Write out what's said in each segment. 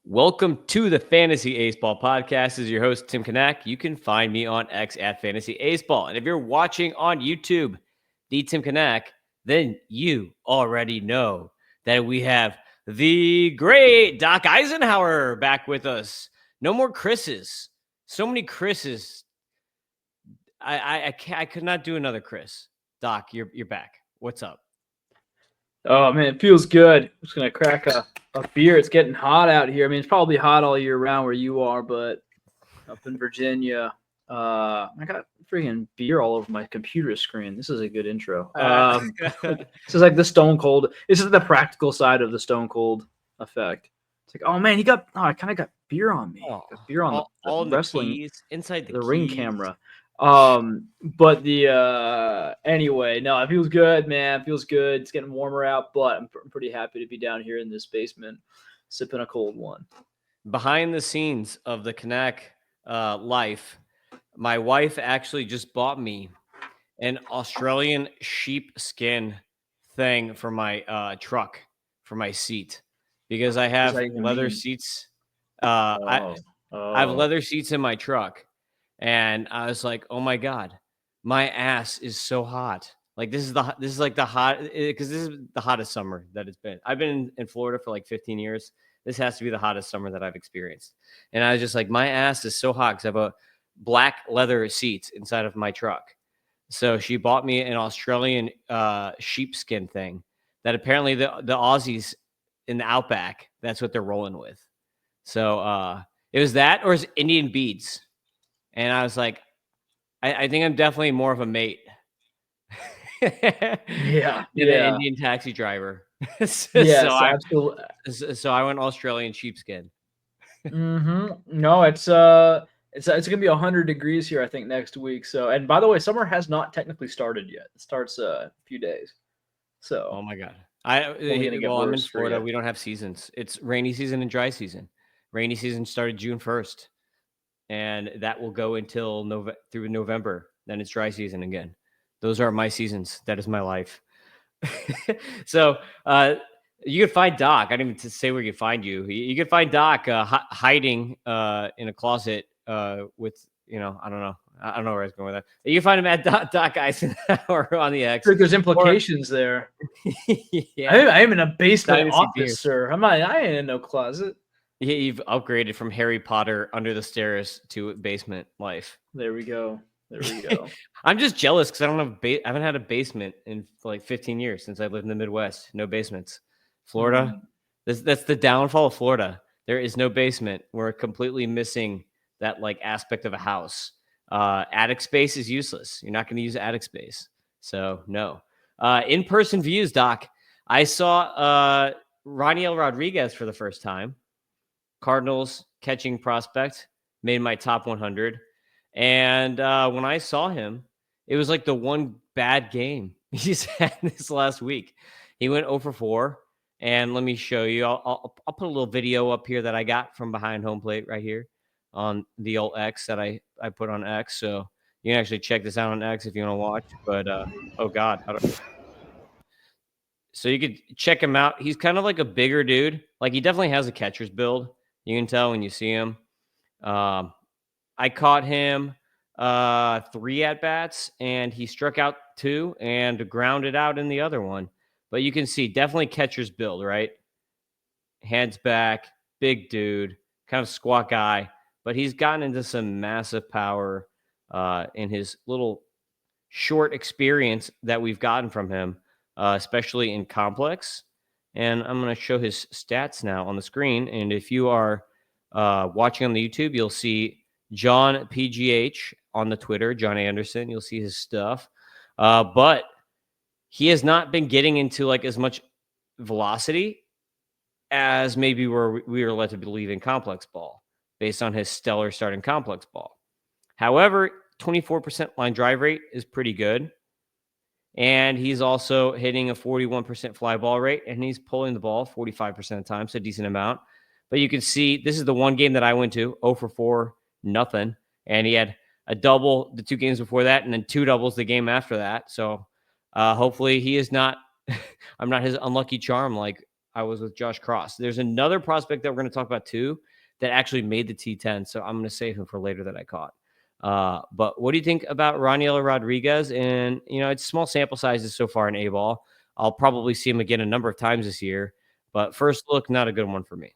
Welcome to the Fantasy Aceball podcast. This is your host, Tim Kanak. You can find me on X at Fantasy Aceball. And if you're watching on YouTube, the Tim Kanak, then you already know that we have the great Doc Eisenhauer back with us. No more Chris's. So many Chris's. I could not do another Chris. Doc, you're back. What's up? Oh man, it feels good. I'm just gonna crack a beer. It's getting hot out here. I mean, it's probably hot all year round where you are, but up in Virginia, I got freaking beer all over my computer screen. This is a good intro. This is like the Stone Cold. This is the practical side of the Stone Cold effect. It's like, oh man, I kind of got beer on me. Got beer on all the the wrestling keys, inside the ring keys. camera. But anyway, no, it feels good, man. It feels good. It's getting warmer out, but I'm pretty happy to be down here in this basement sipping a cold one. Behind the scenes of the Kanak life, my wife actually just bought me an Australian sheepskin thing for my truck, for my seat, because I have leather seats. I have leather seats in my truck, and I was like, oh my god, my ass is so hot. Like this is like the hot, because this is the hottest summer that it's been. I've been in Florida for like 15 years. This has to be the hottest summer that I've experienced. And I was just like, my ass is so hot because I have a black leather seat inside of my truck. So she bought me an Australian sheepskin thing that apparently the Aussies in the outback, that's what they're rolling with. So it was that, or it's Indian beads. And I was like, I think I'm definitely more of a mate. Yeah. An Indian taxi driver. Yes, absolutely. So I went Australian sheepskin. No, it's gonna be 100 degrees here, I think, next week. So, and by the way, summer has not technically started yet. It starts a few days. So, oh my god, I'm in Florida. We don't have seasons. It's rainy season and dry season. Rainy season started June 1st, and that will go until through November. Then it's dry season again. Those are my seasons. That is my life. So you can find Doc. I didn't even say where you can find you. You can find Doc hiding in a closet with, I don't know. I don't know where I was going with that. You can find him at Doc Eisenhower on the X. There's implications there. Yeah. I am in a basement office, sir. I ain't in no closet. Yeah, you've upgraded from Harry Potter under the stairs to basement life. There we go. I'm just jealous because I haven't had a basement in like 15 years since I lived in the Midwest. No basements. Florida, that's the downfall of Florida. There is no basement. We're completely missing that like aspect of a house. Attic space is useless. You're not going to use attic space. So no. In-person views, Doc. I saw Roniel Rodriguez for the first time. Cardinals catching prospect, made my top 100. And when I saw him, it was like the one bad game he's had this last week. He went 0 for 4. And let me show you. I'll put a little video up here that I got from behind home plate right here on the old X that I put on X. So you can actually check this out on X if you want to watch. But, oh, God. So you could check him out. He's kind of like a bigger dude. Like he definitely has a catcher's build. You can tell when you see him. I caught him 3 at-bats, and he struck out 2 and grounded out in the other one. But you can see definitely catcher's build, right? Hands back, big dude, kind of squat guy. But he's gotten into some massive power in his little short experience that we've gotten from him, especially in complex. And I'm going to show his stats now on the screen. And if you are watching on the YouTube, you'll see John PGH on the Twitter, John Anderson. You'll see his stuff. But he has not been getting into like as much velocity as maybe we were led to believe in complex ball based on his stellar start in complex ball. However, 24% line drive rate is pretty good. And he's also hitting a 41% fly ball rate, and he's pulling the ball 45% of the time, so a decent amount. But you can see this is the one game that I went to, 0 for 4, nothing. And he had a double the 2 games before that, and then 2 doubles the game after that. So hopefully he is not, I'm not his unlucky charm like I was with Josh Cross. There's another prospect that we're going to talk about too that actually made the T10. So I'm going to save him for later that I caught. But what do you think about Raniel Rodriguez? And, it's small sample sizes so far in A-ball. I'll probably see him again a number of times this year. But first look, not a good one for me.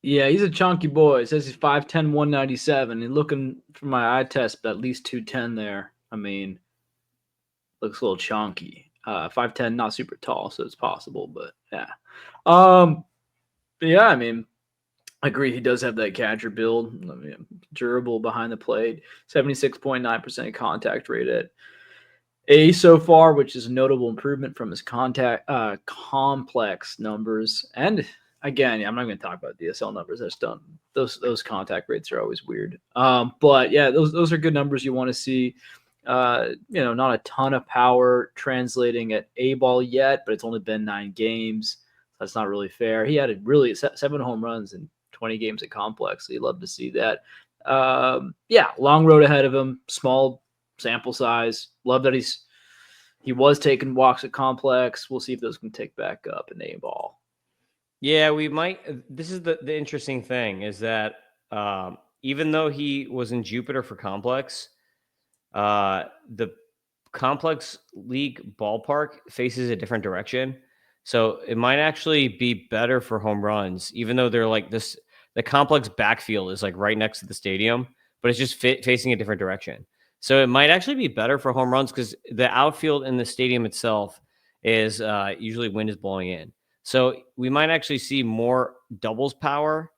Yeah, he's a chunky boy. It says he's 5'10", 197. And looking for my eye test, at least 210 there. I mean, looks a little chunky. 5'10", not super tall, so it's possible, but yeah. But yeah, I mean, I agree. He does have that catcher build. I mean, durable behind the plate. 76.9% contact rate at A so far, which is a notable improvement from his complex numbers. And again, I'm not going to talk about DSL numbers. That's done. Those contact rates are always weird. But yeah, those are good numbers you want to see. Not a ton of power translating at A-ball yet, but it's only been 9 games. That's not really fair. He had 7 home runs in 20 games at complex. So you'd love to see that. Long road ahead of him. Small sample size. Love that he was taking walks at complex. We'll see if those can take back up in A-ball. Yeah, we might. This is the interesting thing is that even though he was in Jupiter for complex, the complex league ballpark faces a different direction. So it might actually be better for home runs, even though they're like this. The complex backfield is like right next to the stadium, but it's just facing a different direction. So it might actually be better for home runs because the outfield in the stadium itself is usually wind is blowing in. So we might actually see more doubles power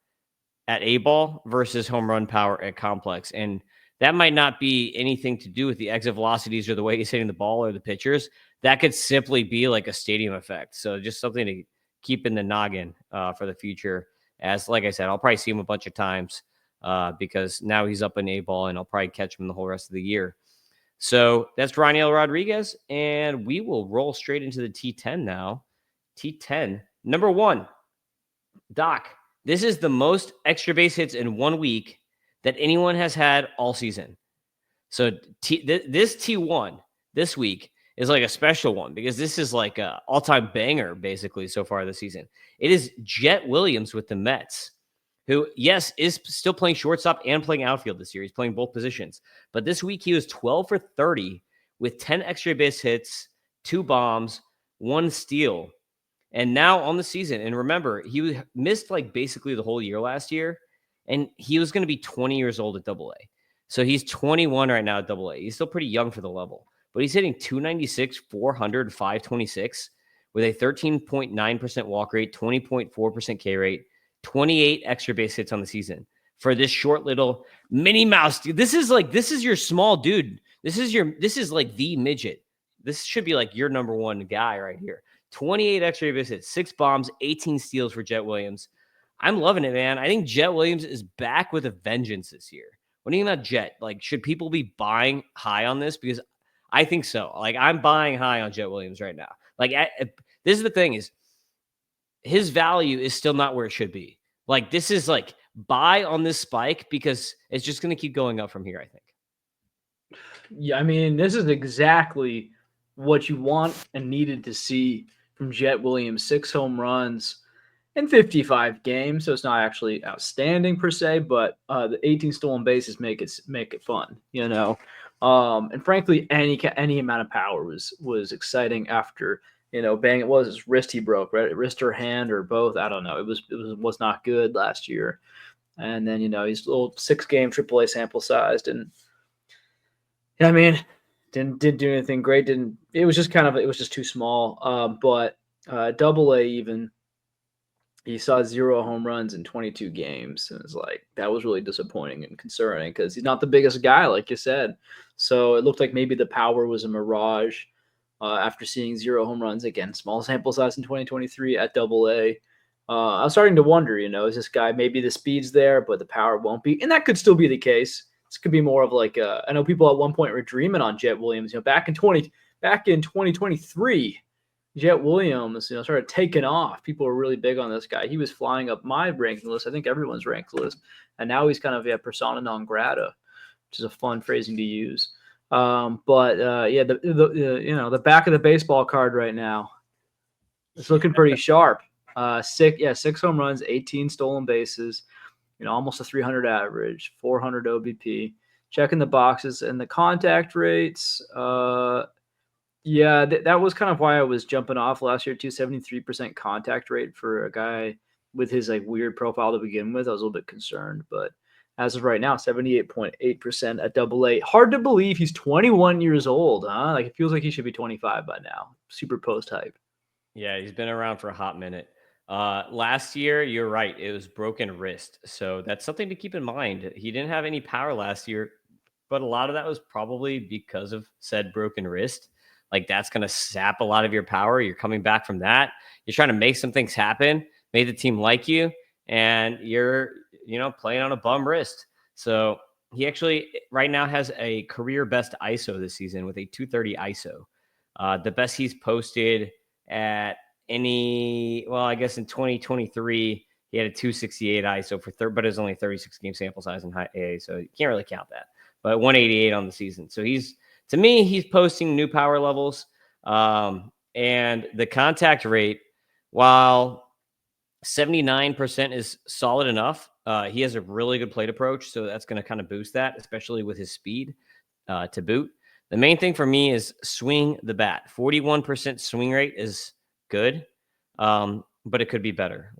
at A-ball versus home run power at complex. And that might not be anything to do with the exit velocities or the way he's hitting the ball or the pitchers. That could simply be like a stadium effect. So just something to keep in the noggin for the future. As like I said, I'll probably see him a bunch of times because now he's up in A-ball and I'll probably catch him the whole rest of the year. So that's Raniel Rodriguez, and we will roll straight into the T10 now. T10, number 1, Doc. This is the most extra base hits in 1 week that anyone has had all season. So this T1 this week is like a special one because this is like a all-time banger basically so far this season. It is Jet Williams with the Mets, who, yes, is still playing shortstop and playing outfield this year. He's playing both positions. But this week he was 12 for 30 with 10 extra base hits, 2 bombs, 1 steal. And now on the season, and remember, he missed like basically the whole year last year, and he was going to be 20 years old at AA. So he's 21 right now at AA. He's still pretty young for the level, but he's hitting 296, 400, 526 with a 13.9% walk rate, 20.4% K rate, 28 extra base hits on the season for this short little Minnie Mouse. Dude, this is your small dude. This is like the midget. This should be like your number 1 guy right here. 28 extra base hits, 6 bombs, 18 steals for Jet Williams. I'm loving it, man. I think Jet Williams is back with a vengeance this year. What do you think about Jet? Like, should people be buying high on this? Because I think so. Like, I'm buying high on Jet Williams right now. Like, this is the thing is his value is still not where it should be. Like, this is like buy on this spike because it's just going to keep going up from here, I think. Yeah, I mean, this is exactly what you want and needed to see from Jet Williams. 6 home runs in 55 games, so it's not actually outstanding per se, but the 18 stolen bases make it fun, and frankly, any amount of power was exciting after bang. It was his wrist he broke, right? Wrist or hand or both. I don't know. It was not good last year, and then he's a little 6-game AAA sample sized, and I mean, didn't do anything great. It was just too small. But AA even, he saw 0 home runs in 22 games, and it's like that was really disappointing and concerning because he's not the biggest guy, like you said. So it looked like maybe the power was a mirage after seeing 0 home runs again. Small sample size in 2023 at AA. I was starting to wonder, is this guy, maybe the speed's there, but the power won't be, and that could still be the case. This could be more of like I know people at one point were dreaming on Jet Williams. Back in 2023, Jet Williams, started taking off. People were really big on this guy. He was flying up my ranking list. I think everyone's ranked list, and now he's kind of persona non grata, which is a fun phrasing to use. The back of the baseball card right now. It's looking pretty sharp. 6 home runs, 18 stolen bases, almost a 300 average, 400 OBP. Checking the boxes and the contact rates. That was kind of why I was jumping off last year. 273% contact rate for a guy with his weird profile to begin with. I was a little bit concerned, but as of right now, 78.8% at AA. Hard to believe he's 21 years old, huh? It feels like he should be 25 by now. Super post hype. Yeah, he's been around for a hot minute. Last year, you're right, it was broken wrist. So that's something to keep in mind. He didn't have any power last year, but a lot of that was probably because of said broken wrist. That's going to sap a lot of your power. You're coming back from that. You're trying to make some things happen, make the team like you, and you're, playing on a bum wrist. So he actually right now has a career best ISO this season with a 230 ISO. The best he's posted at I guess in 2023, he had a 268 ISO for but it's only 36 game sample size in high A, so you can't really count that. But 188 on the season. So to me, he's posting new power levels. And the contact rate, while 79% is solid enough, he has a really good plate approach. So that's going to kind of boost that, especially with his speed to boot. The main thing for me is swing the bat. 41% swing rate is good, but it could be better.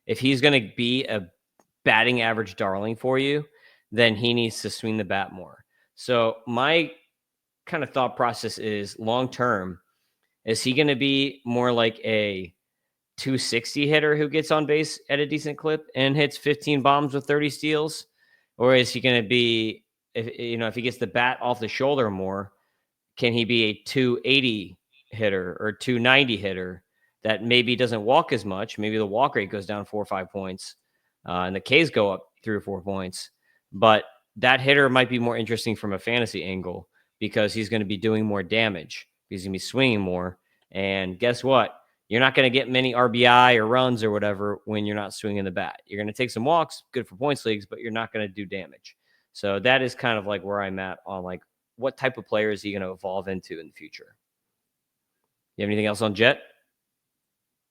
If he's going to be a batting average darling for you, then he needs to swing the bat more. So my kind of thought process is long term, is he going to be more like a 260 hitter who gets on base at a decent clip and hits 15 bombs with 30 steals? Or is he going to be, if he gets the bat off the shoulder more, can he be a 280 hitter or 290 hitter that maybe doesn't walk as much? Maybe the walk rate goes down 4 or 5 points, and the Ks go up 3 or 4 points. But that hitter might be more interesting from a fantasy angle because he's going to be doing more damage. He's going to be swinging more. And guess what? You're not going to get many RBI or runs or whatever when you're not swinging the bat. You're going to take some walks, good for points leagues, but you're not going to do damage. So that is kind of where I'm at on what type of player is he going to evolve into in the future? You have anything else on Jet?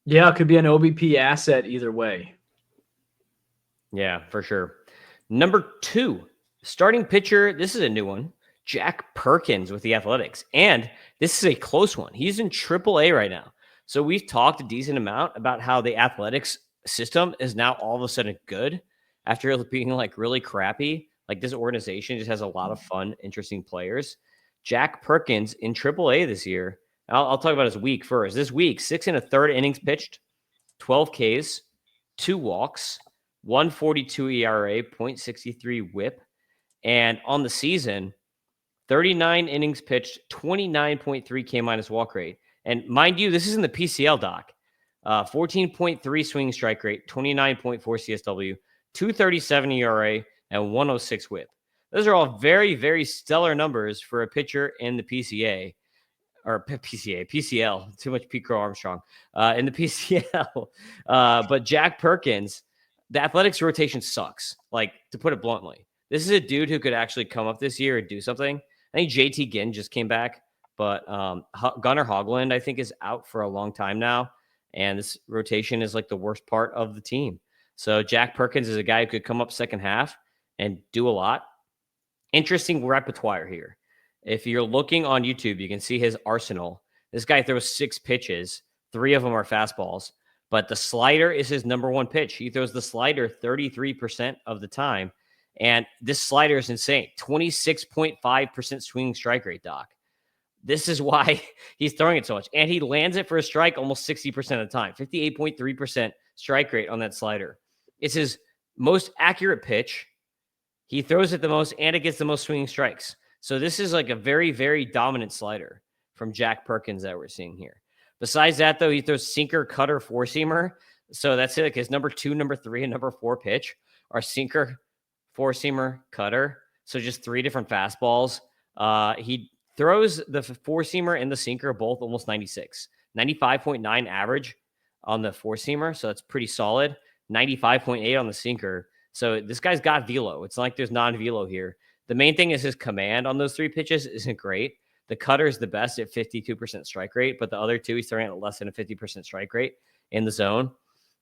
Yeah, it could be an OBP asset either way. Yeah, for sure. Number 2, starting pitcher. This is a new one. Jack Perkins with the Athletics. And this is a close one. He's in AAA right now. So we've talked a decent amount about how the Athletics system is now all of a sudden good after being really crappy. This organization just has a lot of fun, interesting players. Jack Perkins in AAA this year. I'll talk about his week first. This week, 6 1/3 innings pitched, 12 Ks, 2 walks, 1.42 ERA, 0.63 WHIP, and on the season, 39 innings pitched, 29.3 K minus walk rate. And mind you, this is in the PCL, Doc. 14.3 swing strike rate, 29.4 CSW, 2.37 ERA, and 106 WHIP. Those are all very, very stellar numbers for a pitcher in the PCA. Or PCL, too much Pete Crow Armstrong in the PCL. But Jack Perkins, the Athletics rotation sucks, to put it bluntly. This is a dude who could actually come up this year and do something. I think JT Ginn just came back, but Gunnar Hoglund, I think, is out for a long time now. And this rotation is the worst part of the team. So Jack Perkins is a guy who could come up second half and do a lot. Interesting repertoire here. If you're looking on YouTube, you can see his arsenal. This guy throws 6 pitches. 3 of them are fastballs, but the slider is his number 1 pitch. He throws the slider 33% of the time. And this slider is insane. 26.5% swinging strike rate, Doc. This is why he's throwing it so much. And he lands it for a strike almost 60% of the time. 58.3% strike rate on that slider. It's his most accurate pitch. He throws it the most, and it gets the most swinging strikes. So this is a very, very dominant slider from Jack Perkins that we're seeing here. Besides that, though, he throws sinker, cutter, four-seamer. So that's it. His number 2, number 3, and number 4 pitch are sinker, four-seamer, cutter. So just 3 different fastballs. He throws the four-seamer and the sinker both almost 96. 95.9 average on the four-seamer, so that's pretty solid. 95.8 on the sinker. So this guy's got velo. It's not like there's non-velo here. The main thing is his command on those 3 pitches isn't great. The cutter is the best at 52% strike rate, but the other two, he's throwing at less than a 50% strike rate in the zone.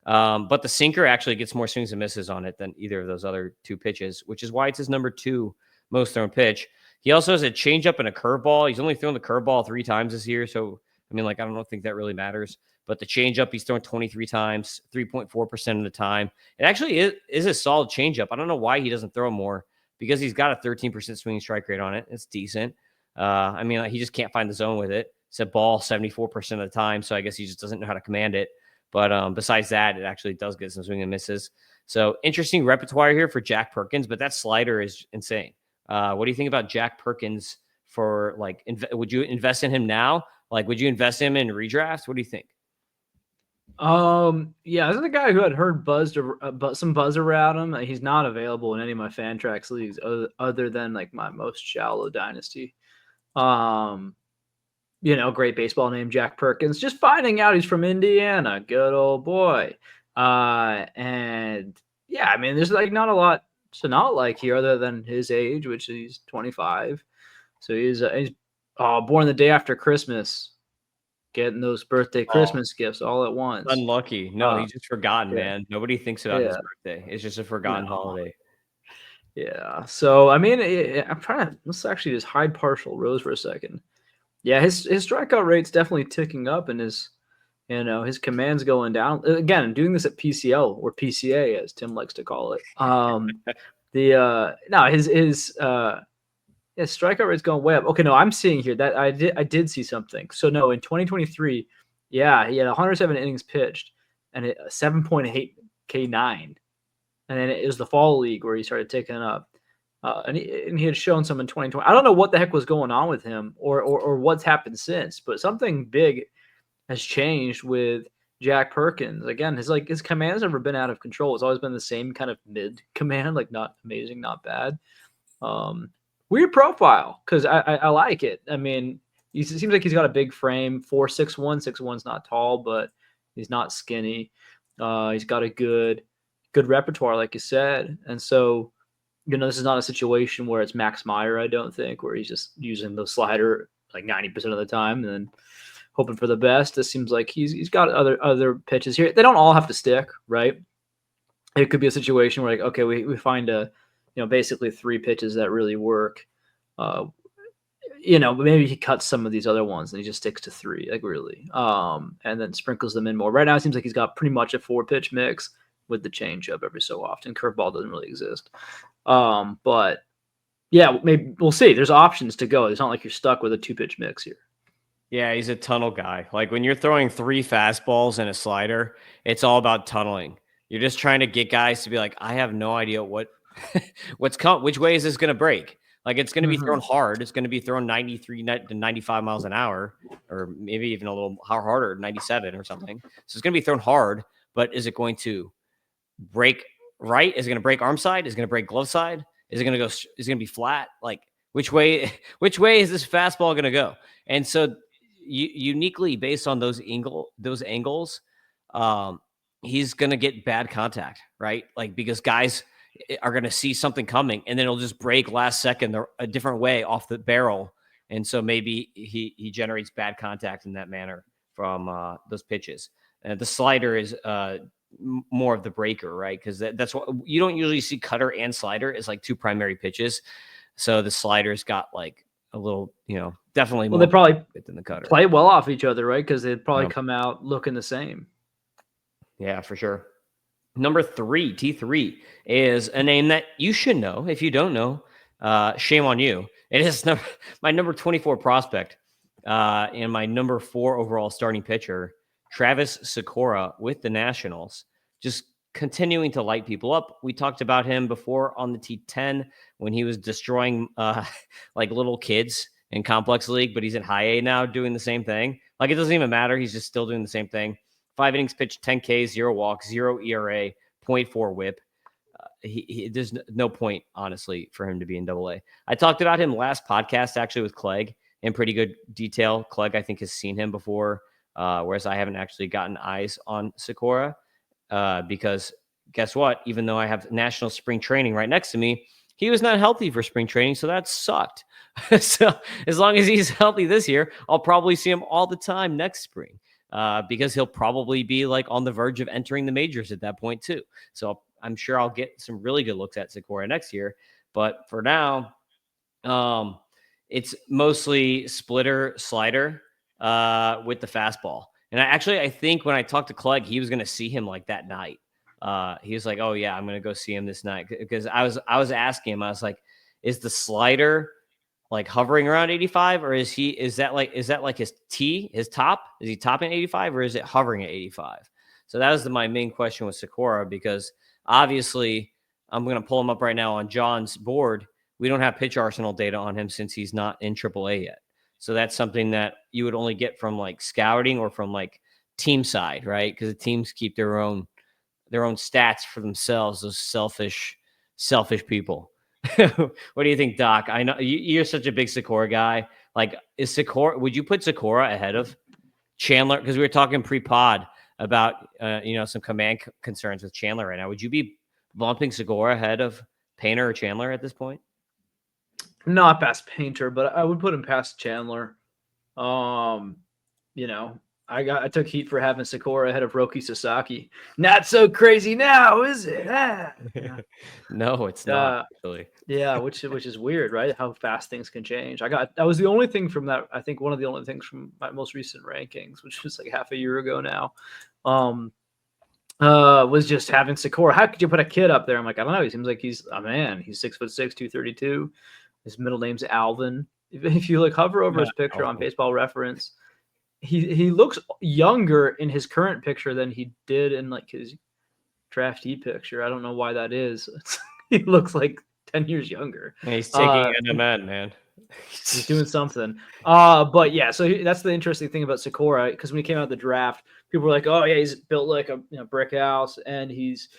But the sinker actually gets more swings and misses on it than either of those other two pitches, which is why it's his number 2 most thrown pitch. He also has a changeup and a curveball. He's only thrown the curveball 3 times this year. So, I mean, like, I don't think that really matters. But the changeup, he's thrown 23 times, 3.4% of the time. It actually is a solid changeup. I don't know why he doesn't throw more, because he's got a 13% swinging strike rate on it. It's decent. I mean, like, he just can't find the zone with it. It's a ball 74% of the time. So I guess he just doesn't know how to command it. But besides that, it actually does get some swing and misses. So interesting repertoire here for Jack Perkins, but that slider is insane. What do you think about Jack Perkins for, like, would you invest in him now? Like, would you invest in him in redraft? What do you think? Yeah, this is a guy who had heard some buzz around him. He's not available in any of my Fantrax leagues other than like my most shallow dynasty. Great baseball name, Jack Perkins. Just finding out he's from Indiana. Good old boy. And yeah, I mean, there's like not a lot to not like here other than his age, which he's 25. So he's born the day after Christmas, getting those birthday Christmas gifts all at once. Unlucky. No, he's just forgotten, yeah. man. Nobody thinks about his birthday. It's just a forgotten holiday. Yeah. So, I mean, I'm trying to, let's actually just hide partial rows for a second. Yeah, his strikeout rate's definitely ticking up, and his command's going down. Again, doing this at PCL, or PCA as Tim likes to call it. His strikeout rate's going way up. Okay, no, I'm seeing here that I did see something. So no, in 2023, yeah, he had 107 innings pitched and a 7.8 K9, and then it was the fall league where he started taking up. And he had shown some in 2020. I don't know what the heck was going on with him or what's happened since, but something big has changed with Jack Perkins. Again, his command's never been out of control. It's always been the same kind of mid command, like not amazing, not bad. Weird profile, because I like it. I mean, it seems like he's got a big frame, 4'6'1". 6'1's not tall, but he's not skinny. He's got a good repertoire, like you said. And so, this is not a situation where it's Max Meyer, I don't think, where he's just using the slider like 90% of the time and then hoping for the best. It seems like he's got other pitches here. They don't all have to stick, right? It could be a situation where, like, okay, we find basically 3 pitches that really work. Maybe he cuts some of these other ones and he just sticks to 3, like, really, and then sprinkles them in more. Right now, it seems like he's got pretty much a 4-pitch mix with the changeup every so often. Curveball doesn't really exist. But yeah, maybe we'll see. There's options to go. It's not like you're stuck with a 2-pitch mix here. Yeah, he's a tunnel guy. Like, when you're throwing 3 fastballs and a slider, it's all about tunneling. You're just trying to get guys to be like, I have no idea which way is this going to break? Like, it's going to be thrown hard. It's going to be thrown 93 to 95 miles an hour, or maybe even a little harder, 97 or something. So it's going to be thrown hard, but is it going to break right? Is it going to break arm side? Is it going to break glove side? Is it going to go? Is it going to be flat? Like, which way is this fastball going to go? And so, uniquely based on those angles, he's going to get bad contact, right? Like, because guys are going to see something coming, and then it'll just break last second a different way off the barrel, and so maybe he generates bad contact in that manner from those pitches. The slider is more of the breaker, right? Because that's what you don't usually see. Cutter and slider is like 2 primary pitches, so the slider's got like a little, definitely more. Well, they probably than the cutter play well off each other, right? Because they'd probably come out looking the same. Yeah, for sure. Number 3, T3, is a name that you should know. If you don't know, shame on you. It is my number 24 prospect and my number 4 overall starting pitcher, Travis Sikora with the Nationals, just continuing to light people up. We talked about him before on the T10 when he was destroying like little kids in Complex League, but he's in High A now doing the same thing. Like, it doesn't even matter. He's just still doing the same thing. 5 innings pitched, 10 Ks, 0 walks, 0 ERA, 0.4 whip. There's no point, honestly, for him to be in AA. I talked about him last podcast, actually, with Clegg in pretty good detail. Clegg, I think, has seen him before, whereas I haven't actually gotten eyes on Sikora because guess what? Even though I have National Spring Training right next to me, He was not healthy for spring training, so that sucked. So as long as he's healthy this year, I'll probably see him all the time next spring because he'll probably be like on the verge of entering the majors at that point too. So I'm sure I'll get some really good looks at Sakura next year. But for now, it's mostly splitter slider with the fastball. And I think when I talked to Clegg, he was going to see him like that night. He was like, "Oh yeah, I'm going to go see him this night," because I was asking him. I was like, "Is the slider like hovering around 85, or is that like his top? Is he topping 85, or is it hovering at 85?" So that was my main question with Sakura, because obviously I'm going to pull him up right now on John's board. We don't have pitch arsenal data on him since he's not in AAA yet. So that's something that you would only get from like scouting or from like team side, right? Because the teams keep their own stats for themselves. Those selfish people. What do you think, Doc? I know you're such a big Sakura guy. Like, would you put Sakura ahead of Chandler? Because we were talking pre-pod about some command concerns with Chandler right now. Would you be bumping Sakura ahead of Painter or Chandler at this point? Not past Painter, but I would put him past Chandler. I took heat for having Sakura ahead of Roki Sasaki. Not so crazy now, is it? Yeah. No, it's not actually. Yeah, which is weird, right? How fast things can change. That was the only thing from that. I think one of the only things from my most recent rankings, which was like half a year ago now, was just having Sakura. How could you put a kid up there? I'm like, I don't know. He seems like he's a man. He's 6'6", 232. His middle name's Alvin. If you like hover over his picture on Baseball Reference, he looks younger in his current picture than he did in like his draftee picture. I don't know why that is. He looks like 10 years younger. Yeah, he's taking NMN, man. He's doing something. But yeah, so that's the interesting thing about Sakura, because when he came out of the draft, people were like, "Oh yeah, he's built like a brick house, and he's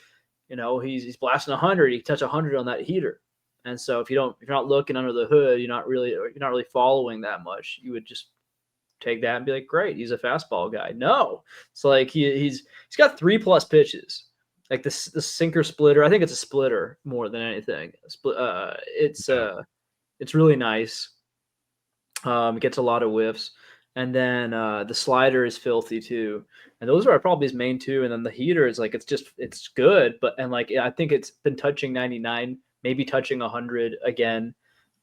blasting 100. He can touch 100 on that heater." And so if you're not looking under the hood, you're not really following that much. You would just take that and be like, great, he's a fastball guy. No, it's like he's got 3+ pitches, like the sinker splitter. I think it's a splitter more than anything. It's really nice. It gets a lot of whiffs, and then the slider is filthy too. And those are probably his main two. And then the heater is like it's good, but I think it's been touching 99. Maybe touching 100 again.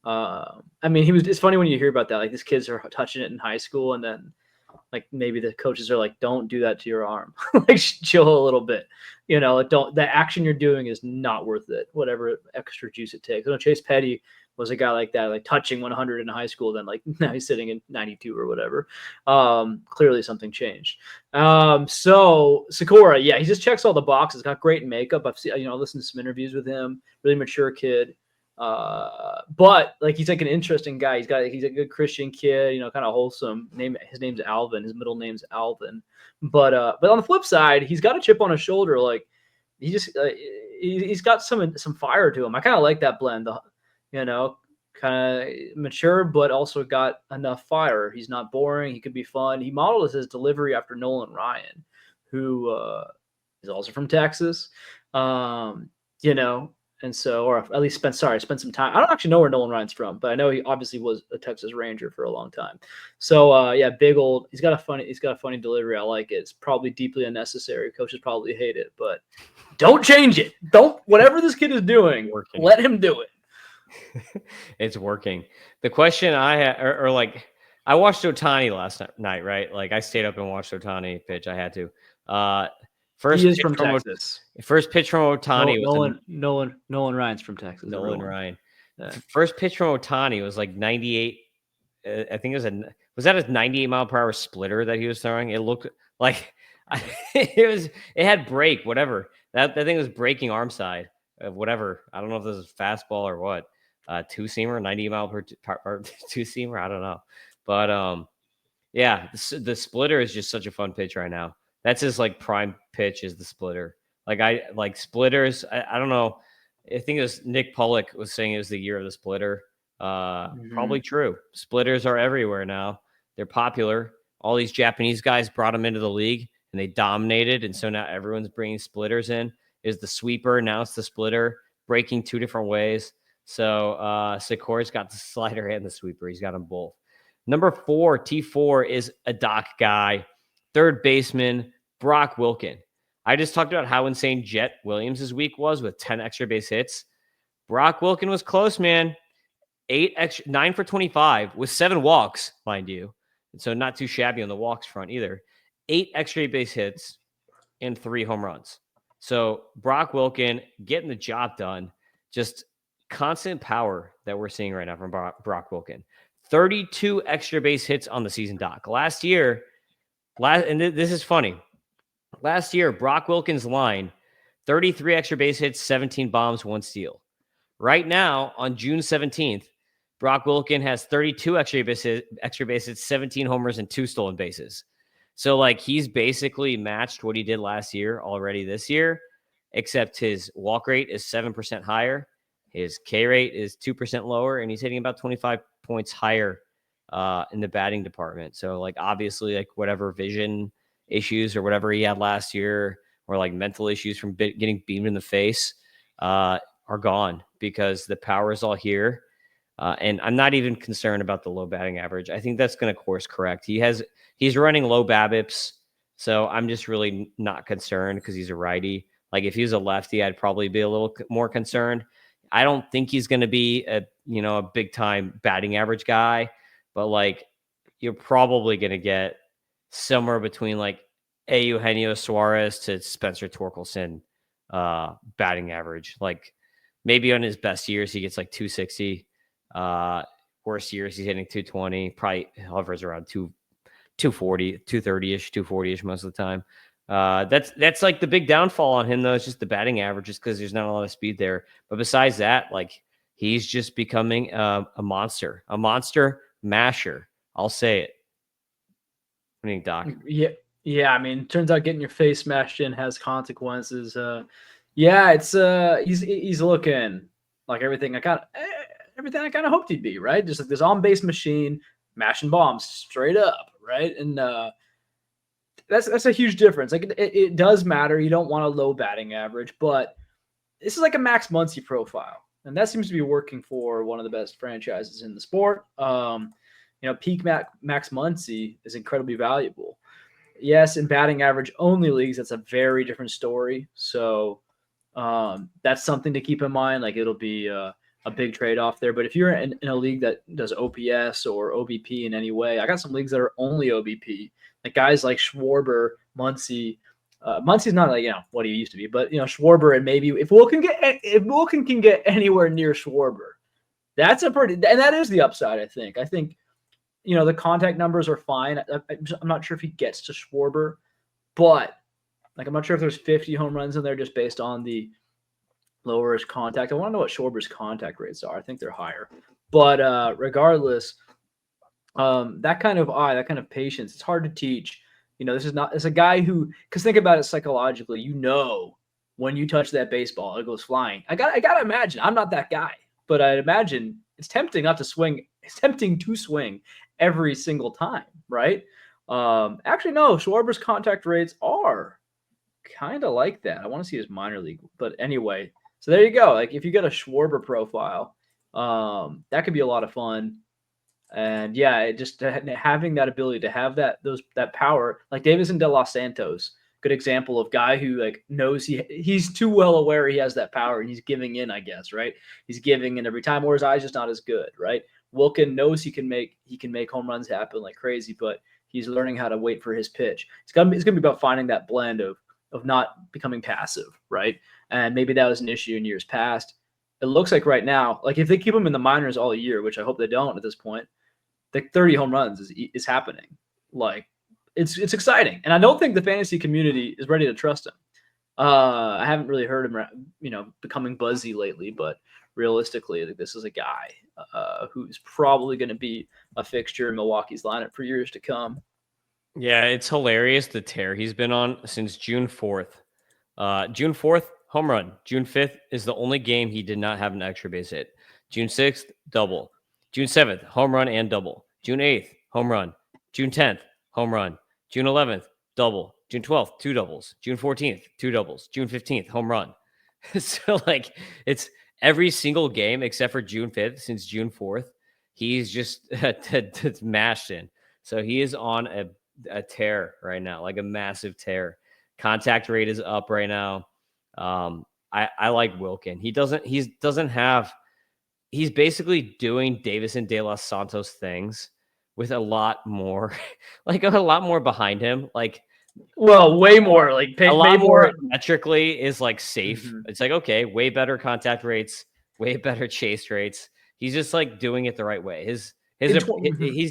It's funny when you hear about that. Like, these kids are touching it in high school, and then like maybe the coaches are like, "Don't do that to your arm. Like, chill a little bit. The action you're doing is not worth it. Whatever extra juice it takes." Chase Petty was a guy like that, like touching 100 in high school. Then like now he's sitting in 92 or whatever. Clearly something changed. So Sakura, yeah, he just checks all the boxes. Got great makeup. I've seen, listened to some interviews with him. Really mature kid. But like, he's like an interesting guy. He's a good Christian kid, kind of wholesome. His name's Alvin. His middle name's Alvin. But on the flip side, he's got a chip on his shoulder. Like, he's got some fire to him. I kind of like that blend. Kind of mature, but also got enough fire. He's not boring. He could be fun. He modeled his delivery after Nolan Ryan, who is also from Texas. And so, or at least spent some time. I don't actually know where Nolan Ryan's from, but I know he obviously was a Texas Ranger for a long time. So yeah, big old. He's got a funny delivery. I like it. It's probably deeply unnecessary. Coaches probably hate it, but don't change it. Whatever this kid is doing, let him do it. It's working. The question I had, or like, I watched Ohtani last night, right? Like, I stayed up and watched Ohtani pitch. I had to. He is from Texas. First pitch from Ohtani. Nolan Ryan's from Texas. Nolan Ryan. Yeah. First pitch from Ohtani was like 98. I think was that a 98 mile per hour splitter that he was throwing? It looked like it had break, whatever. That thing was breaking arm side, whatever. I don't know if this is fastball or what. Two seamer, 90 mile per two seamer. I don't know, but yeah, the splitter is just such a fun pitch right now. That's his like prime pitch, is the splitter. Like, I like splitters. I don't know. I think it was Nick Pollock was saying it was the year of the splitter. Probably true. Splitters are everywhere now. They're popular. All these Japanese guys brought them into the league, and they dominated. And so now everyone's bringing splitters in. Is the sweeper, now it's the splitter, breaking two different ways. So Sikori's got the slider and the sweeper. He's got them both. Number 4, T4, is a Doc guy. Third baseman, Brock Wilken. I just talked about how insane Jet Williams' week was with 10 extra base hits. Brock Wilken was close, man. 9 for 25 with 7 walks, mind you. And so not too shabby on the walks front either. 8 extra base hits and 3 home runs. So Brock Wilken getting the job done. Just constant power that we're seeing right now from Brock Wilken. 32 extra base hits on the season, Doc. Last year, and this is funny. Last year, Brock Wilken's line, 33 extra base hits, 17 bombs, 1 steal. Right now, on June 17th, Brock Wilken has 32 extra base hits, 17 homers, and 2 stolen bases. So, like, he's basically matched what he did last year already this year, except his walk rate is 7% higher. His K rate is 2% lower, and he's hitting about 25 points higher in the batting department. So, like, obviously, like, whatever vision issues or whatever he had last year, or like mental issues from getting beamed in the face, are gone because the power is all here. And I'm not even concerned about the low batting average. I think that's going to course correct. He's running low BABIPs, so I'm just really not concerned because he's a righty. Like, if he was a lefty, I'd probably be a little more concerned. I don't think he's going to be a big time batting average guy, but like, you're probably going to get somewhere between like Eugenio Suarez to Spencer Torkelson batting average. Like, maybe on his best years he gets like 260. Worst years he's hitting 220. Probably hovers around 240, 230-ish, 240-ish most of the time. That's like the big downfall on him, though. It's just the batting average, just because there's not a lot of speed there. But besides that, like, he's just becoming a monster masher. I'll say it. What do you think, Doc? Yeah. I mean, turns out getting your face smashed in has consequences. It's he's looking like everything I kind of hoped he'd be, right? Just like this on-base machine, mashing bombs straight up, right? And that's a huge difference. Like, it does matter. You don't want a low batting average, but this is like a Max Muncy profile, and that seems to be working for one of the best franchises in the sport. Peak Max Muncy is incredibly valuable. Yes, in batting average only leagues, that's a very different story. So that's something to keep in mind. Like, it'll be a big trade-off there. But if you're in a league that does OPS or OBP in any way, I got some leagues that are only OBP. Like guys like Schwarber, Muncy. Muncy's not like what he used to be, but Schwarber, and maybe if Wilken can get anywhere near Schwarber, and that is the upside. I think the contact numbers are fine. I'm not sure if he gets to Schwarber, but like, I'm not sure if there's 50 home runs in there just based on the lower his contact. I want to know what Schwarber's contact rates are. I think they're higher, but regardless, that kind of eye, that kind of patience, it's hard to teach. It's a guy who, because think about it psychologically, when you touch that baseball, it goes flying. I gotta imagine, I'm not that guy, but I'd imagine it's tempting not to swing. It's tempting to swing every single time, right? Actually, no, Schwarber's contact rates are kind of like that. I want to see his minor league, but anyway, so there you go. Like, if you get a Schwarber profile, that could be a lot of fun. And yeah, just having that ability to have that power, like Davison De Los Santos, good example of guy who like knows he's too well aware he has that power, and he's giving in, I guess, right? He's giving in every time, or his eye's just not as good, right? Wilken knows he can make home runs happen like crazy, but he's learning how to wait for his pitch. It's gonna be about finding that blend of not becoming passive, right? And maybe that was an issue in years past. It looks like right now, like if they keep him in the minors all year, which I hope they don't at this point, the 30 home runs is happening. Like, it's exciting, and I don't think the fantasy community is ready to trust him. I haven't really heard him, becoming buzzy lately, but realistically, this is a guy who's probably going to be a fixture in Milwaukee's lineup for years to come. Yeah, it's hilarious the tear he's been on since June 4th. June 4th, home run. June 5th is the only game he did not have an extra base hit. June 6th, double. June 7th, home run and double. June 8th, home run. June 10th, home run. June 11th, double. June 12th, 2 doubles. June 14th, 2 doubles. June 15th, home run. So, like, it's every single game except for June 5th, since June 4th, he's just mashed in. So he is on a tear right now, like a massive tear. Contact rate is up right now. I like Wilkin. He's basically doing Davison De Los Santos things with a lot more, like a lot more behind him. Like, well, way more, like a way lot more. more metrically is like safe. Mm-hmm. It's like, okay, way better contact rates, way better chase rates. He's just like doing it the right way. He's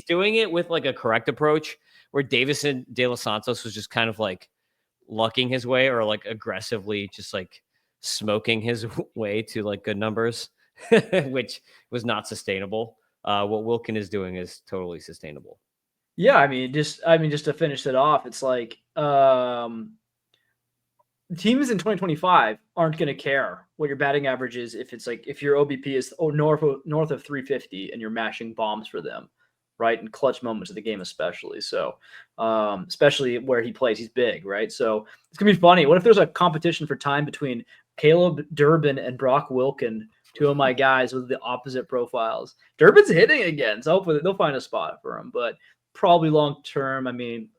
doing it with like a correct approach, where Davison De Los Santos was just kind of like lucking his way, or like aggressively just like smoking his way to like good numbers, which was not sustainable. What Wilkin is doing is totally sustainable. Yeah, I mean, just to finish it off, it's like teams in 2025 aren't going to care what your batting average is if your OBP is north of 350 and you're mashing bombs for them, right? In clutch moments of the game, especially. So, especially where he plays, he's big, right? So it's gonna be funny. What if there's a competition for time between Caleb Durbin and Brock Wilkin, two of my guys with the opposite profiles? Durbin's hitting again, so hopefully they'll find a spot for him, but probably long term. I mean,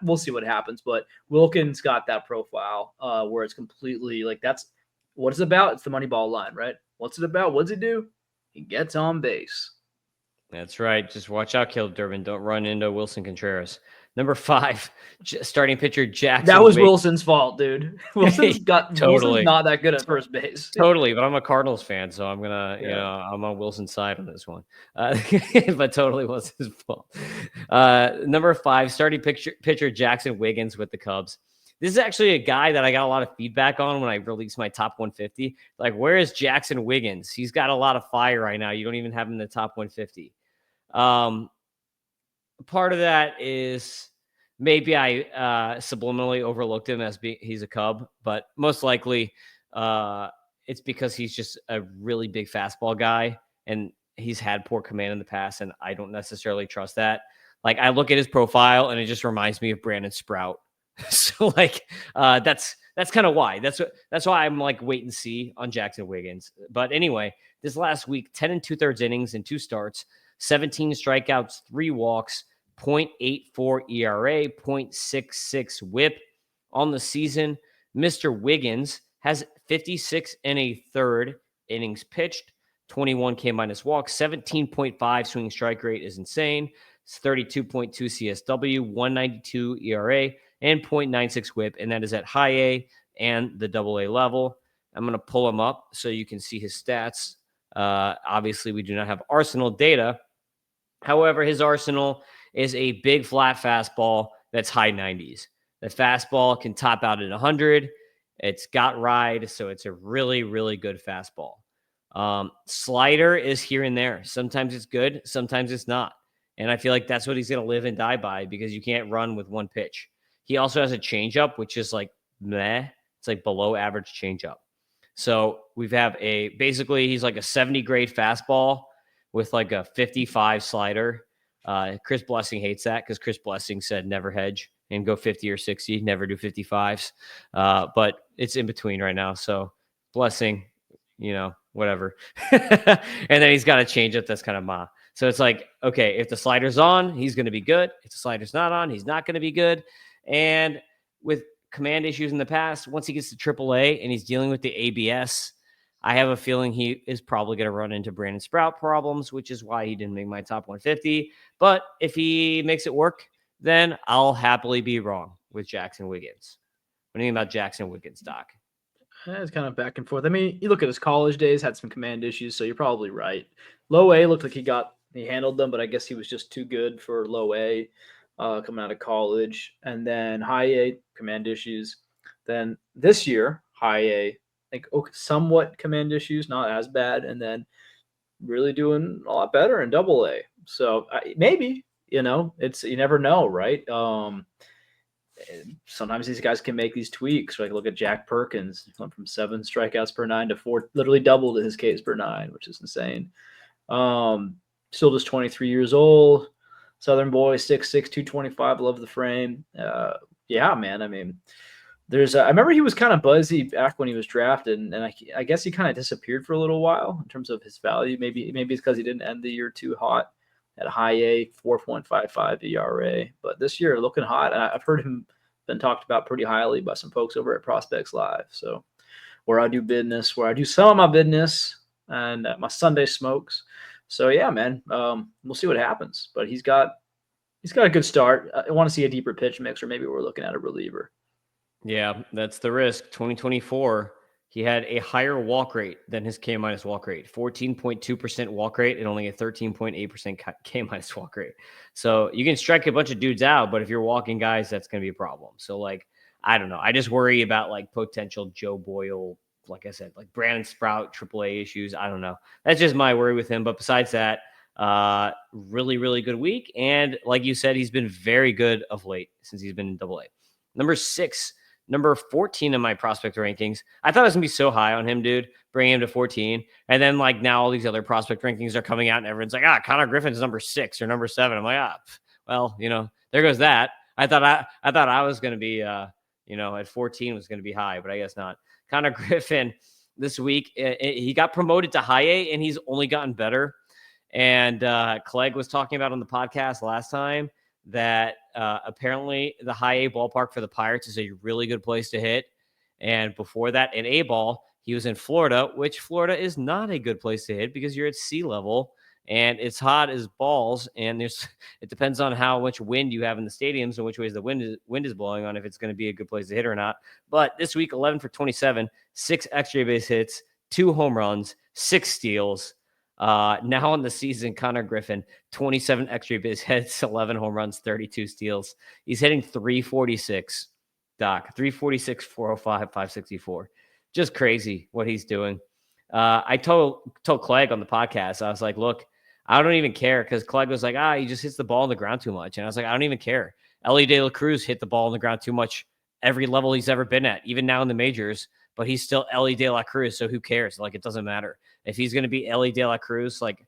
we'll see what happens, but Wilkins got that profile where it's completely like that's what it's about. It's the money ball line, right? What's it about? What's it do? He gets on base. That's right. Just watch out, Caleb Durbin. Don't run into Wilson Contreras. Number 5, starting pitcher Jackson. That was Wilson's fault, dude. Wilson's not that good at first base. Totally, but I'm a Cardinals fan, so I'm gonna, I'm on Wilson's side on this one. But totally was his fault. Number 5, starting pitcher Jackson Wiggins with the Cubs. This is actually a guy that I got a lot of feedback on when I released my top 150. Like, where is Jackson Wiggins? He's got a lot of fire right now. You don't even have him in the top 150. Part of that is maybe I subliminally overlooked him as he's a Cub, but most likely it's because he's just a really big fastball guy, and he's had poor command in the past, and I don't necessarily trust that. Like, I look at his profile, and it just reminds me of Brandon Sprout. So like that's kind of why. That's why I'm like wait and see on Jackson Wiggins. But anyway, this last week, 10 2/3 innings and 2 starts, 17 strikeouts, 3 walks, 0.84 ERA, 0.66 WHIP on the season. Mr. Wiggins has 56 1/3 innings pitched, 21 K minus walks, 17.5 swinging strike rate is insane. It's 32.2 CSW, 192 ERA, and 0.96 WHIP, and that is at high A and the AA level. I'm going to pull him up so you can see his stats. Obviously, we do not have Arsenal data. However, his arsenal is a big flat fastball that's high 90s. The fastball can top out at 100. It's got ride, so it's a really, really good fastball. Slider is here and there. Sometimes it's good, sometimes it's not. And I feel like that's what he's going to live and die by, because you can't run with one pitch. He also has a changeup, which is like meh. It's like below average changeup. So basically he's like a 70 grade fastball with like a 55 slider. Chris Blessing hates that because Chris Blessing said never hedge and go 50 or 60, never do 55s. But it's in between right now. So Blessing, whatever. And then he's got a changeup that's kind of ma. So it's like, okay, if the slider's on, he's going to be good. If the slider's not on, he's not going to be good. And with command issues in the past, once he gets to AAA and he's dealing with the ABS, I have a feeling he is probably going to run into Brandon Sprout problems, which is why he didn't make my top 150. But if he makes it work, then I'll happily be wrong with Jackson Wiggins. What do you think about Jackson Wiggins, Doc? It's kind of back and forth. I mean, you look at his college days, had some command issues, so you're probably right. Low A looked like he handled them, but I guess he was just too good for low A coming out of college. And then high A, command issues. Then this year, high A, like somewhat command issues, not as bad, and then really doing a lot better in double A. So maybe, it's, you never know, right? Sometimes these guys can make these tweaks. Like look at Jack Perkins, he went from 7 strikeouts per 9 to 4, literally doubled his Ks per 9, which is insane. Still just 23 years old, Southern boy, 6'6", 225, love the frame. Yeah, man. I mean, I remember he was kind of buzzy back when he was drafted, and I guess he kind of disappeared for a little while in terms of his value. Maybe it's because he didn't end the year too hot at a high A, 4.55 ERA. But this year, looking hot. And I've heard him been talked about pretty highly by some folks over at Prospects Live. So where I do some of my business and my Sunday smokes. So yeah, man, we'll see what happens. But he's got a good start. I want to see a deeper pitch mix, or maybe we're looking at a reliever. Yeah, that's the risk. 2024, he had a higher walk rate than his K minus walk rate, 14.2% walk rate and only a 13.8% K minus walk rate. So you can strike a bunch of dudes out, but if you're walking guys, that's going to be a problem. So, like, I don't know. I just worry about like potential Joe Boyle, like I said, like Brandon Sprout, AAA issues. I don't know. That's just my worry with him. But besides that, really, really good week. And like you said, he's been very good of late since he's been in AA. Number 14 in my prospect rankings. I thought it was going to be so high on him, dude, bringing him to 14. And then, like, now all these other prospect rankings are coming out, and everyone's like, Connor Griffin's number 6 or number 7. I'm like, well, there goes that. I thought I was going to be, at 14 was going to be high, but I guess not. Connor Griffin this week, he got promoted to high A, and he's only gotten better. And Clegg was talking about on the podcast last time that apparently the high A ballpark for the Pirates is a really good place to hit. And before that, in A-ball, he was in Florida, which Florida is not a good place to hit because you're at sea level and it's hot as balls. And it depends on how much wind you have in the stadiums and which ways the wind is blowing on if it's going to be a good place to hit or not. But this week, 11 for 27, 6 extra base hits, 2 home runs, 6 steals. Now in the season, Connor Griffin, 27 extra base hits, 11 home runs, 32 steals. He's hitting 346, Doc. 346, 405, 564. Just crazy what he's doing. I told Clegg on the podcast, I was like, look, I don't even care, because Clegg was like, he just hits the ball on the ground too much. And I was like, I don't even care. Ellie De La Cruz hit the ball on the ground too much every level he's ever been at, even now in the majors, but he's still Ellie De La Cruz, so who cares? Like, it doesn't matter. If he's going to be Ellie De La Cruz, like,